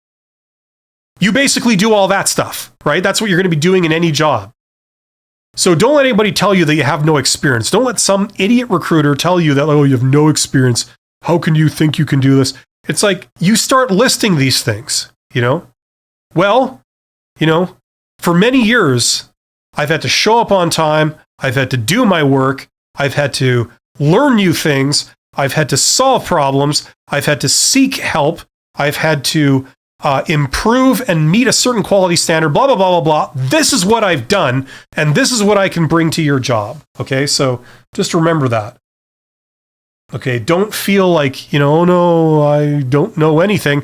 You basically do all that stuff, right? That's what you're going to be doing in any job. So don't let anybody tell you that you have no experience. Don't let some idiot recruiter tell you that, oh, you have no experience. How can you think you can do this? It's like, you start listing these things, you know? Well, you know, for many years, I've had to show up on time. I've had to do my work. I've had to learn new things. I've had to solve problems. I've had to seek help. I've had to improve and meet a certain quality standard, blah, blah, blah, blah, blah. This is what I've done, and this is what I can bring to your job. Okay, so just remember that. Okay, don't feel like, you know, oh no, I don't know anything.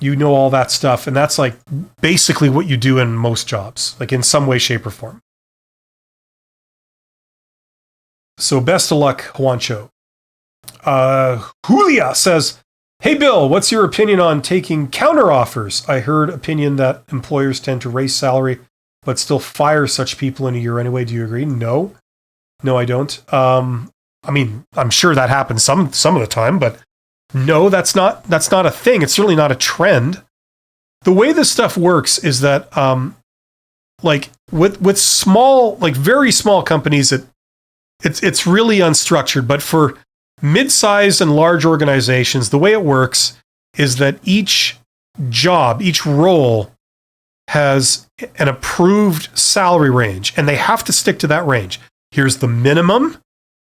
You know all that stuff, and that's like basically what you do in most jobs, like in some way, shape, or form. So best of luck, Juancho. Julia says, hey Bill, what's your opinion on taking counteroffers? I heard opinion that employers tend to raise salary, but still fire such people in a year anyway. Do you agree? No, I don't. I mean, I'm sure that happens some of the time, but no, that's not a thing. It's certainly not a trend. The way this stuff works is that, like with small, like very small companies, it's really unstructured. But for mid-size and large organizations, the way it works is that each job, each role has an approved salary range, and they have to stick to that range. Here's the minimum,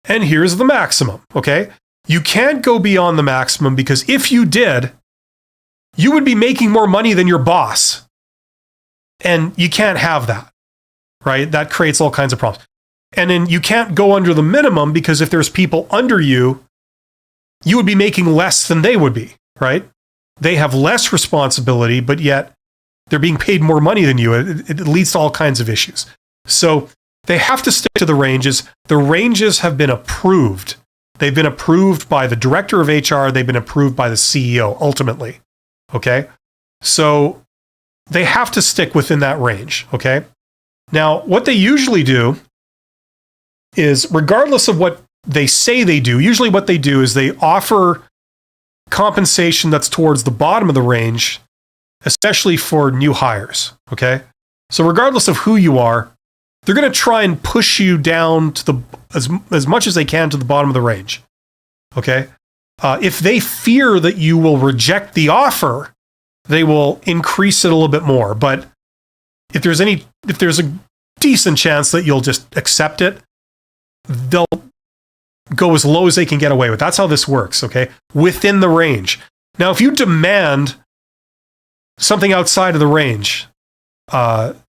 and here's the maximum, okay? You can't go beyond the maximum, because if you did, you would be making more money than your boss. And you can't have that, right? That creates all kinds of problems. And then you can't go under the minimum, because if there's people under you, you would be making less than they would be, right? They have less responsibility, but yet they're being paid more money than you. It leads to all kinds of issues. So they have to stick to the ranges. The ranges have been approved. They've been approved by the director of HR. They've been approved by the CEO, ultimately. Okay? So they have to stick within that range. Okay? Now, what they usually do is, regardless of what they say they do, usually what they do is they offer compensation that's towards the bottom of the range, especially for new hires. Okay? So regardless of who you are, they're going to try and push you down to as much as they can to the bottom of the range. Okay? If they fear that you will reject the offer, they will increase it a little bit more. But if there's a decent chance that you'll just accept it, they'll go as low as they can get away with. That's how this works. Okay? Within the range. Now, if you demand something outside of the range,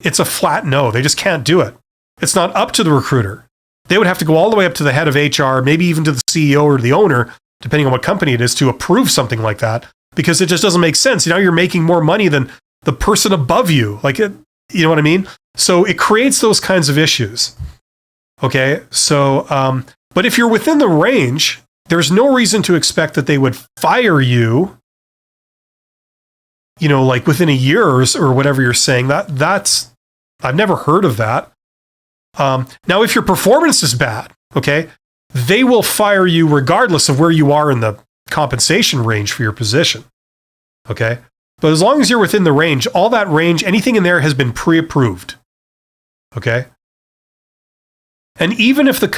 it's a flat no. They just can't do it. It's not up to the recruiter. They would have to go all the way up to the head of HR, maybe even to the CEO or the owner, depending on what company it is, to approve something like that, because it just doesn't make sense. You know, you're making more money than the person above you. Like, you know what I mean? So it creates those kinds of issues. Okay? So, but if you're within the range, there's no reason to expect that they would fire you, you know, like within a year or whatever you're saying. That's I've never heard of that. Now, if your performance is bad, okay, they will fire you regardless of where you are in the compensation range for your position. Okay? But as long as you're within the range, all that range, anything in there has been pre-approved. Okay? And even if the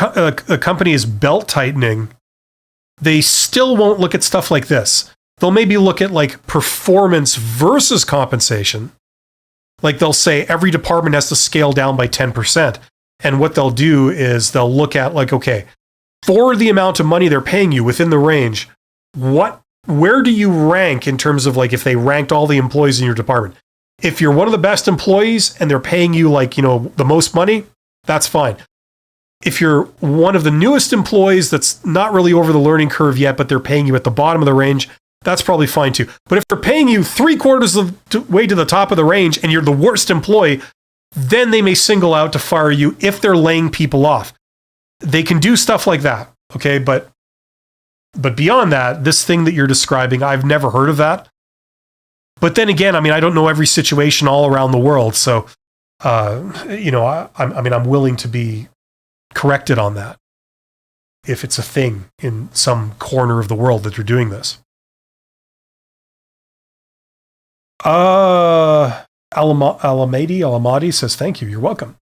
company is belt tightening, they still won't look at stuff like this. They'll maybe look at like performance versus compensation. Like they'll say every department has to scale down by 10%. And what they'll do is they'll look at like, okay, for the amount of money they're paying you within the range, where do you rank in terms of like if they ranked all the employees in your department? If you're one of the best employees and they're paying you like, you know, the most money, that's fine. If you're one of the newest employees that's not really over the learning curve yet, but they're paying you at the bottom of the range, that's probably fine too. But if they're paying you 3/4 of the way to the top of the range and you're the worst employee, then they may single out to fire you if they're laying people off. They can do stuff like that, okay? But beyond that, this thing that you're describing, I've never heard of that. But then again, I mean, I don't know every situation all around the world, so you know, I'm willing to be corrected on that if it's a thing in some corner of the world that you're doing this. Alamadi says, thank you. You're welcome.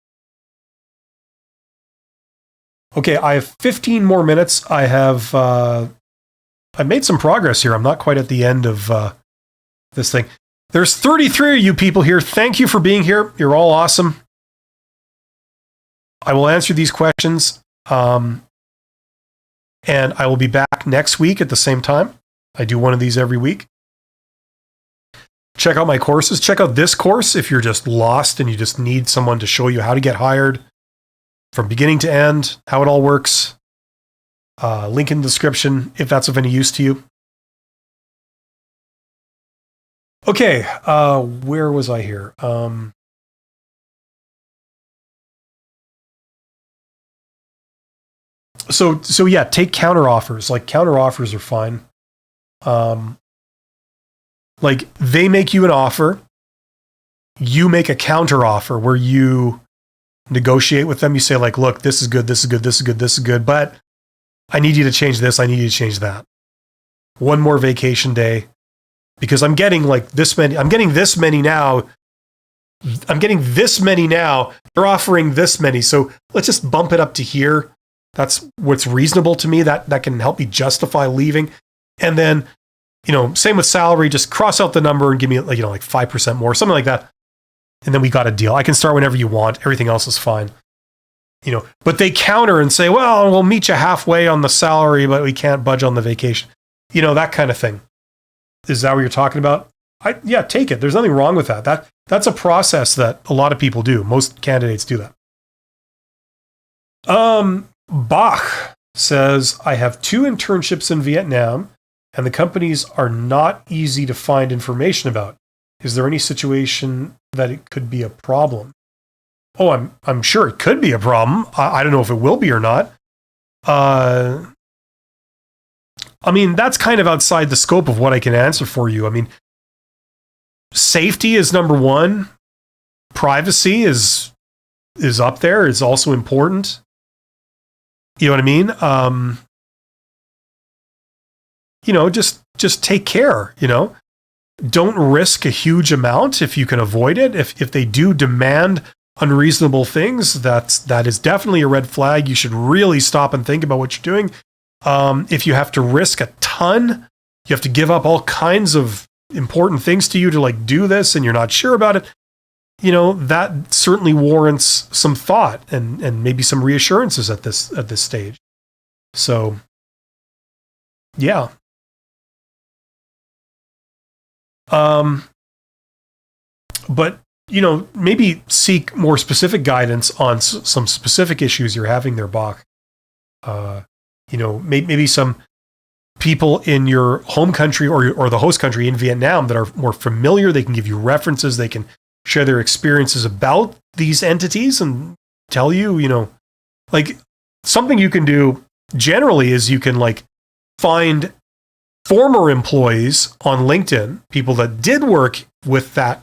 Okay, I have 15 more minutes. I've made some progress here. I'm not quite at the end of this thing. There's 33 of you people here. Thank you for being here. You're all awesome. I will answer these questions. And I will be back next week at the same time. I do one of these every week. Check out my courses. Check out this course if you're just lost and you just need someone to show you how to get hired from beginning to end, how it all works. Link in the description if that's of any use to you. Okay, where was I here? So yeah, take counter offers. Like counter offers are fine. Like they make you an offer, you make a counter offer where you negotiate with them. You say like, look, this is good, this is good, this is good, this is good, but I need you to change this, I need you to change that. One more vacation day because I'm getting like this many, I'm getting this many now. They're offering this many. So let's just bump it up to here. That's what's reasonable to me. That can help me justify leaving. And then, you know, same with salary, just cross out the number and give me like, you know, like 5% more, something like that. And then we got a deal. I can start whenever you want. Everything else is fine. You know, but they counter and say, well, we'll meet you halfway on the salary, but we can't budge on the vacation. You know, that kind of thing. Is that what you're talking about? Yeah, take it. There's nothing wrong with that. That's a process that a lot of people do. Most candidates do that. Bach says, I have 2 internships in Vietnam and the companies are not easy to find information about. Is there any situation that it could be a problem? Oh, I'm sure it could be a problem. I don't know if it will be or not. I mean, that's kind of outside the scope of what I can answer for you. I mean, safety is number one. Privacy is up there. It's also important. You know what I mean? Just take care, Don't risk a huge amount if you can avoid it. If they do demand unreasonable things, that is definitely a red flag. You should really stop and think about what you're doing. If you have to risk a ton, you have to give up all kinds of important things to you to do this, and you're not sure about it. That certainly warrants some thought and maybe some reassurances at this stage. So, yeah. But maybe seek more specific guidance on some specific issues you're having there, Bach. Maybe some people in your home country or the host country in Vietnam that are more familiar. They can give you references. They can share their experiences about these entities and tell you, something you can do generally is you can find former employees on LinkedIn, people that did work with that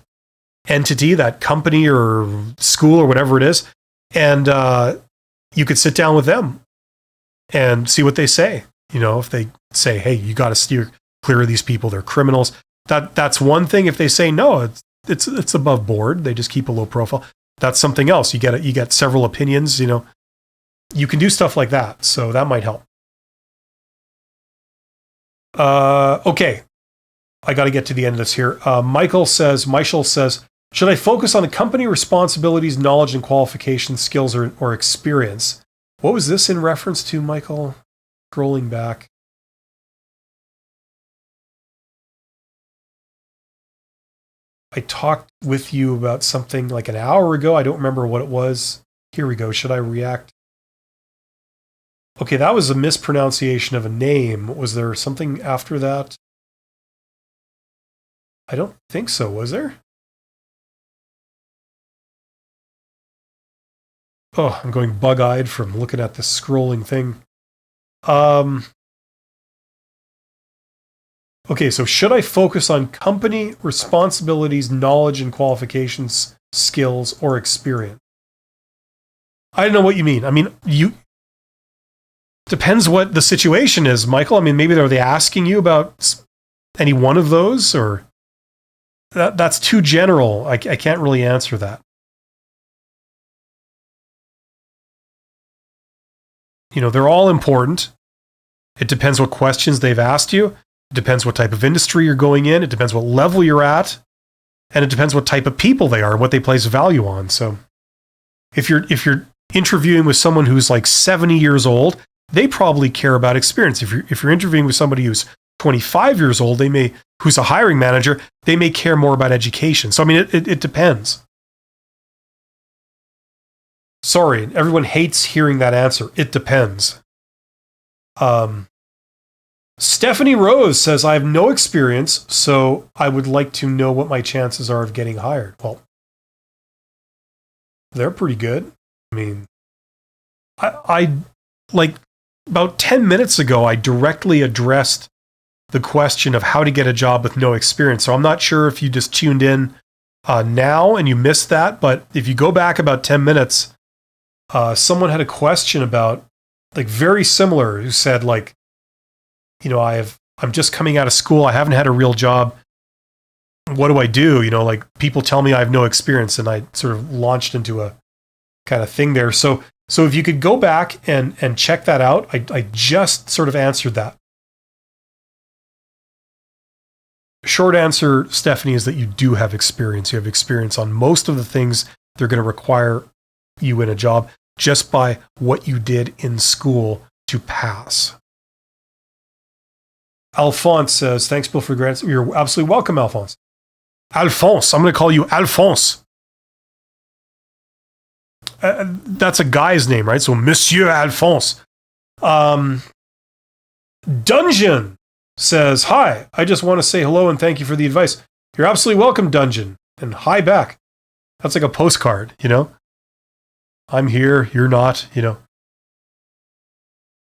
entity, that company or school or whatever it is, and you could sit down with them and see what they say. If they say, hey, you got to steer clear of these people, they're criminals, that's one thing. If they say no, it's above board, they just keep a low profile, that's something else. You get several opinions. You can do stuff like that, so that might help. Okay, I got to get to the end of this here. Michael says, should I focus on the company responsibilities, knowledge and qualifications, skills, or experience? What was this in reference to, Michael? Scrolling back. I talked with you about something like an hour ago. I don't remember what it was. Here we go. Should I react? Okay, that was a mispronunciation of a name. Was there something after that? I don't think so. Was there? Oh, I'm going bug-eyed from looking at this scrolling thing. Okay, so should I focus on company responsibilities, knowledge and qualifications, skills, or experience? I don't know what you mean. I mean, depends what the situation is, Michael. I mean, maybe are they asking you about any one of those, or that's too general. I can't really answer that. They're all important. It depends what questions they've asked you. It depends what type of industry you're going in. It depends what level you're at. And it depends what type of people they are, what they place value on. So if you're interviewing with someone who's 70 years old, they probably care about experience. If you're interviewing with somebody who's 25 years old, who's a hiring manager, they may care more about education. So I mean, it depends. Sorry, everyone hates hearing that answer. It depends. Stephanie Rose says, I have no experience, so I would like to know what my chances are of getting hired. Well, they're pretty good. I mean, I about 10 minutes ago, I directly addressed the question of how to get a job with no experience. So I'm not sure if you just tuned in now and you missed that, but if you go back about 10 minutes, someone had a question about very similar, who said I'm just coming out of school. I haven't had a real job. What do I do? People tell me I have no experience, and I sort of launched into a kind of thing there. So if you could go back and check that out, I just sort of answered that. Short answer, Stephanie, is that you do have experience. You have experience on most of the things they're going to require you in a job just by what you did in school to pass. Alphonse says, thanks, Bill, for your answer. You're absolutely welcome, Alphonse. Alphonse. I'm going to call you Alphonse. That's a guy's name, right? So Monsieur Alphonse. Dungeon says, hi, I just want to say hello and thank you for the advice. You're absolutely welcome, Dungeon. And hi back. That's like a postcard, I'm here, you're not,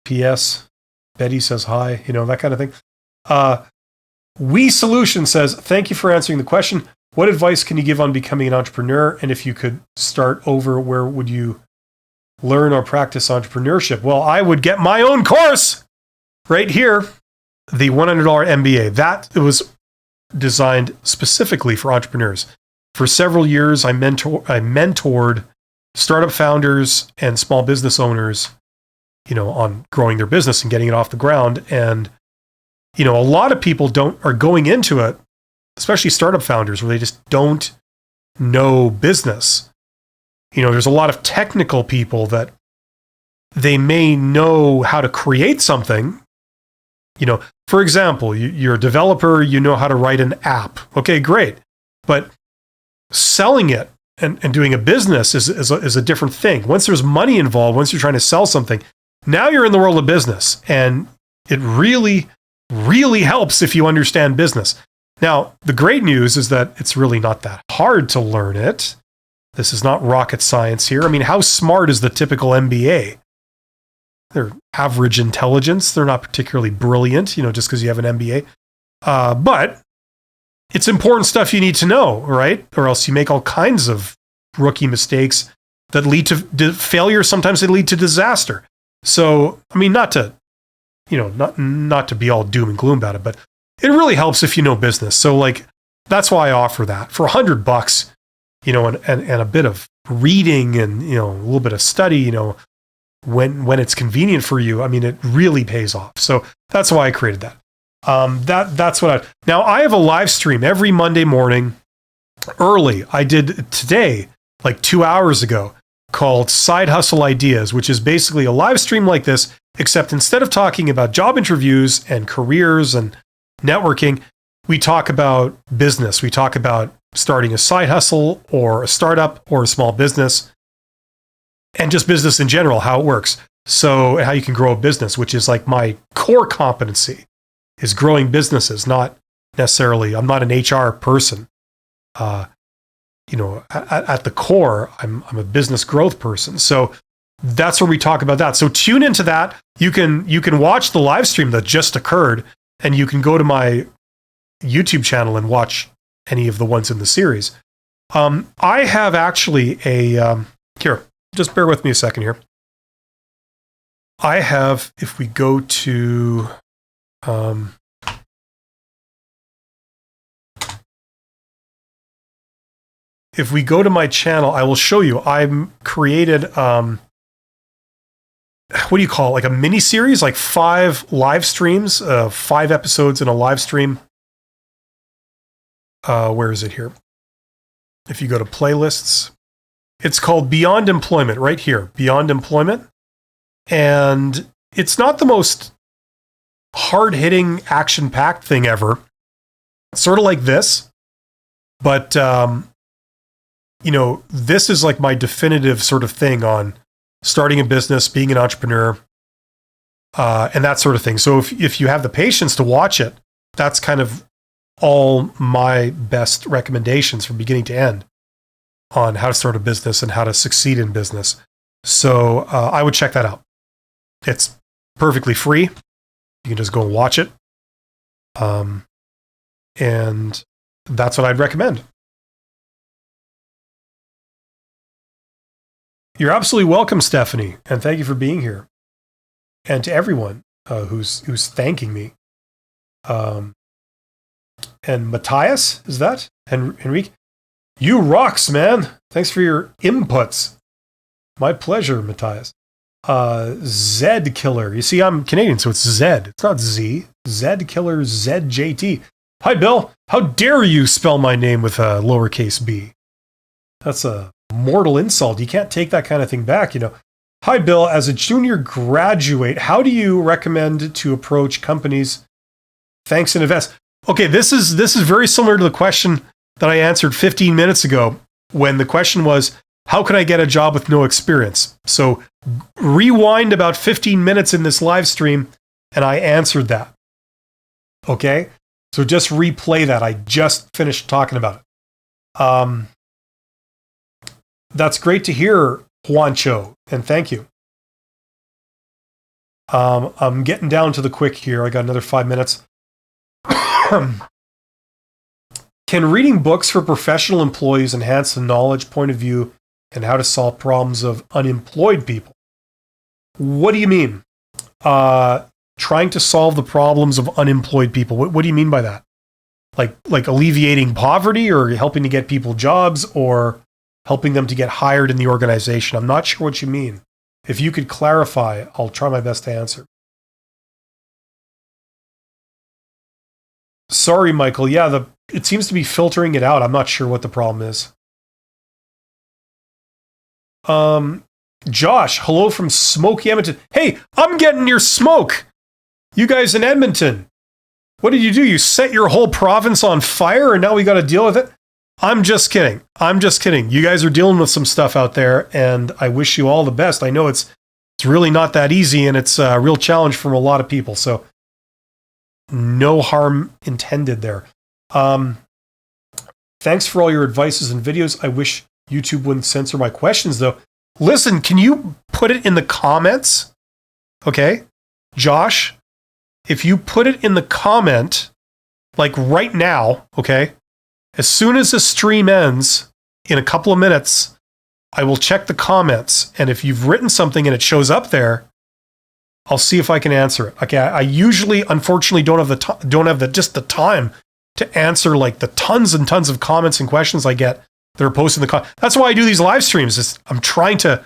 P.S. Betty says hi, that kind of thing. We Solution says, thank you for answering the question. What advice can you give on becoming an entrepreneur? And if you could start over, where would you learn or practice entrepreneurship? Well, I would get my own course right here, the $100 MBA. That was designed specifically for entrepreneurs. For several years, I mentored startup founders and small business owners, on growing their business and getting it off the ground. And, a lot of people are going into it, especially startup founders, where they just don't know business. There's a lot of technical people that they may know how to create something. For example, you're a developer, you know how to write an app. Okay, great. But selling it and doing a business is a different thing. Once there's money involved, once you're trying to sell something, now you're in the world of business. And it really, really helps if you understand business. Now, the great news is that it's really not that hard to learn it. This is not rocket science here. I mean, how smart is the typical MBA? They're average intelligence. They're not particularly brilliant, just because you have an MBA. But it's important stuff you need to know, right? Or else you make all kinds of rookie mistakes that lead to failure. Sometimes they lead to disaster. So, I mean, not to be all doom and gloom about it, but it really helps if you know business. So, that's why I offer that for $100, and a bit of reading and, a little bit of study, when it's convenient for you. I mean, it really pays off. So that's why I created that. That's what now I have a live stream every Monday morning early. I did today, 2 hours ago, called Side Hustle Ideas, which is basically a live stream like this, except instead of talking about job interviews and careers and networking, we talk about business. We talk about starting a side hustle or a startup or a small business, and just business in general, how it works. So how you can grow a business, which is my core competency, is growing businesses, not necessarily, I'm not an HR person. At the core, I'm a business growth person. So that's where we talk about that. So tune into that. You can watch the live stream that just occurred, and you can go to my YouTube channel and watch any of the ones in the series. I have actually here, just bear with me a second here. I have, if we go to, if we go to my channel, I will show you. I've created, what do you call it? A mini series, 5 live streams, 5 episodes in a live stream. Where is it here? If you go to playlists, it's called Beyond Employment right here, Beyond Employment. And it's not the most hard-hitting, action-packed thing ever. It's sort of like this, but, this is my definitive sort of thing on starting a business, being an entrepreneur, and that sort of thing. So if you have the patience to watch it, that's kind of all my best recommendations from beginning to end on how to start a business and how to succeed in business. So I would check that out. It's perfectly free. You can just go and watch it. And that's what I'd recommend. You're absolutely welcome, Stephanie, and thank you for being here. And to everyone who's thanking me. And Matthias, is that? Henrique? You rocks, man. Thanks for your inputs. My pleasure, Matthias. Zed Killer. You see, I'm Canadian, so it's Zed. It's not Z. Zed Killer, ZJT. Hi, Bill. How dare you spell my name with a lowercase b? That's a mortal insult. You can't take that kind of thing back, Hi, Bill. As a junior graduate, how do you recommend to approach companies? Thanks in advance. Okay, this is very similar to the question that I answered 15 minutes ago when the question was, how can I get a job with no experience? So rewind about 15 minutes in this live stream and I answered that. Okay? So just replay that. I just finished talking about it. That's great to hear, Juancho, and thank you. I'm getting down to the quick here. I got another 5 minutes. Can reading books for professional employees enhance the knowledge, point of view, and how to solve problems of unemployed people? What do you mean? Trying to solve the problems of unemployed people. What do you mean by that? Like alleviating poverty, or helping to get people jobs, or helping them to get hired in the organization? I'm not sure what you mean. If you could clarify, I'll try my best to answer. Sorry, Michael. Yeah, it seems to be filtering it out. I'm not sure what the problem is. Josh, hello from Smoky Edmonton. Hey, I'm getting your smoke. You guys in Edmonton. What did you do? You set your whole province on fire and now we got to deal with it? I'm just kidding. You guys are dealing with some stuff out there, and I wish you all the best. I know it's really not that easy, and it's a real challenge from a lot of people. So no harm intended there. Thanks for all your advices and videos. I wish YouTube wouldn't censor my questions, though. Listen, can you put it in the comments? Okay, Josh, if you put it in the comment, like right now, okay, as soon as the stream ends in a couple of minutes, I will check the comments. And if you've written something and it shows up there, I'll see if I can answer it. Okay, I usually, unfortunately, don't have the time to answer like the tons and tons of comments and questions I get that are posted in the comments. That's why I do these live streams. I'm trying to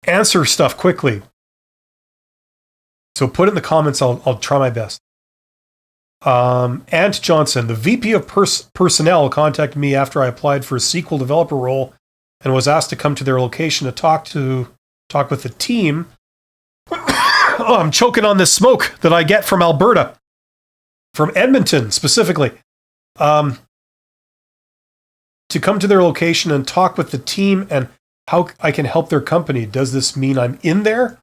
answer stuff quickly. So put it in the comments. I'll try my best. Ant Johnson, the VP of Personnel, contacted me after I applied for a SQL developer role and was asked to come to their location to talk with the team. Oh, I'm choking on this smoke that I get from Alberta, from Edmonton specifically. To come to their location and talk with the team and how I can help their company. Does this mean I'm in there?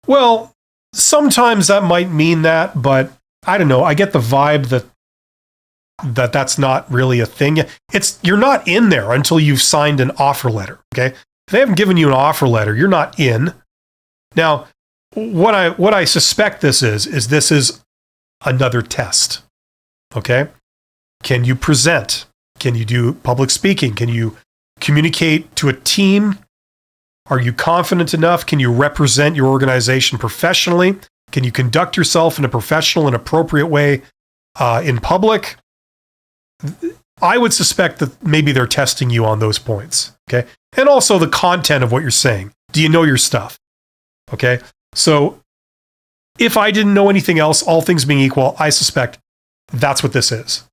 Well, sometimes that might mean that, but I don't know. I get the vibe that's not really a thing. You're not in there until you've signed an offer letter. Okay, if they haven't given you an offer letter, you're not in. Now, what I suspect this is another test. Okay, can you present? Can you do public speaking? Can you communicate to a team? Are you confident enough? Can you represent your organization professionally? Can you conduct yourself in a professional and appropriate way in public? I would suspect that maybe they're testing you on those points. Okay. And also the content of what you're saying. Do you know your stuff? Okay. So if I didn't know anything else, all things being equal, I suspect that's what this is.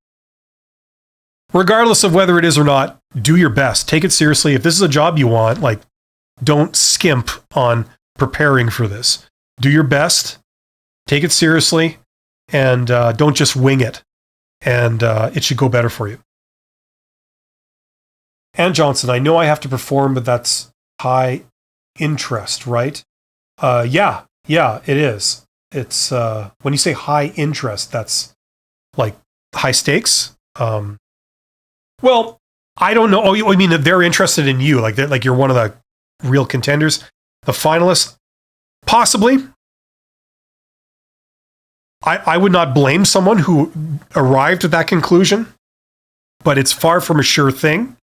Regardless of whether it is or not, do your best. Take it seriously. If this is a job you want, don't skimp on preparing for this. Do your best, take it seriously, and don't just wing it. And it should go better for you. Ann Johnson, I know I have to perform, but that's high interest, right? Yeah, it is. It's when you say high interest, that's like high stakes. Well, I don't know. Oh, you mean that they're interested in you, like you're one of the real contenders, the finalists? Possibly. I would not blame someone who arrived at that conclusion, but it's far from a sure thing.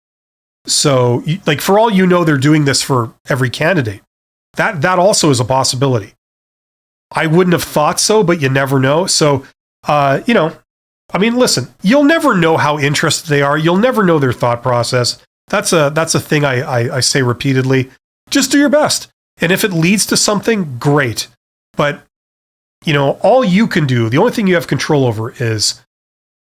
So, for all you know, they're doing this for every candidate. That also is a possibility. I wouldn't have thought so, but you never know. So, listen, you'll never know how interested they are. You'll never know their thought process. That's a thing I say repeatedly. Just do your best. And if it leads to something, great. But, all you can do, the only thing you have control over is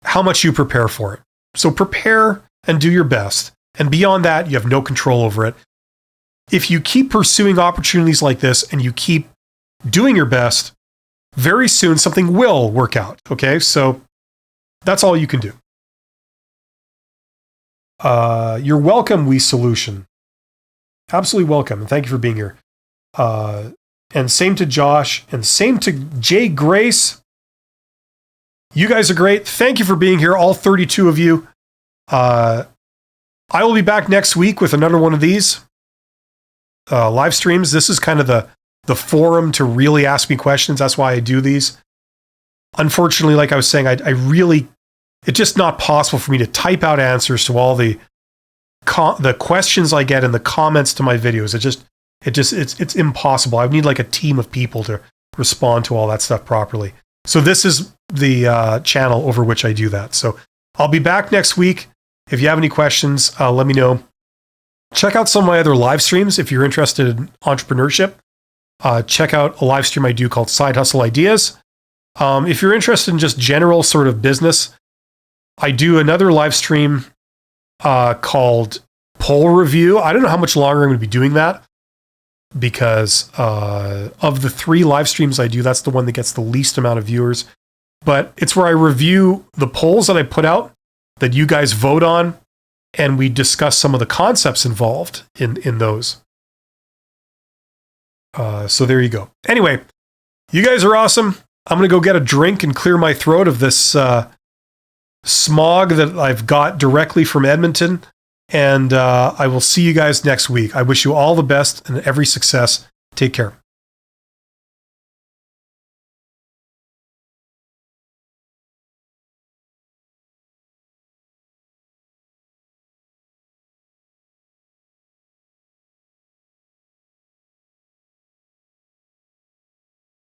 how much you prepare for it. So prepare and do your best. And beyond that, you have no control over it. If you keep pursuing opportunities like this and you keep doing your best, very soon something will work out. Okay? So that's all you can do. You're welcome, We Solution. Absolutely welcome. And thank you for being here. And same to Josh and same to Jay Grace. You guys are great. Thank you for being here, all 32 of you. I will be back next week with another one of these live streams. This is kind of the forum to really ask me questions. That's why I do these. Unfortunately, like I was saying, it's just not possible for me to type out answers to all the questions I get in the comments to my videos. It's impossible. I need like a team of people to respond to all that stuff properly. So this is the channel over which I do that. So I'll be back next week. If you have any questions, let me know. Check out some of my other live streams if you're interested in entrepreneurship. Check out a live stream I do called Side Hustle Ideas. If you're interested in just general sort of business, I do another live stream called Poll Review. I don't know how much longer I'm going to be doing that because of the 3 live streams I do, that's the one that gets the least amount of viewers. But it's where I review the polls that I put out that you guys vote on, and we discuss some of the concepts involved in those. So there you go. Anyway, you guys are awesome. I'm going to go get a drink and clear my throat of this smog that I've got directly from Edmonton. And I will see you guys next week. I wish you all the best and every success. Take care.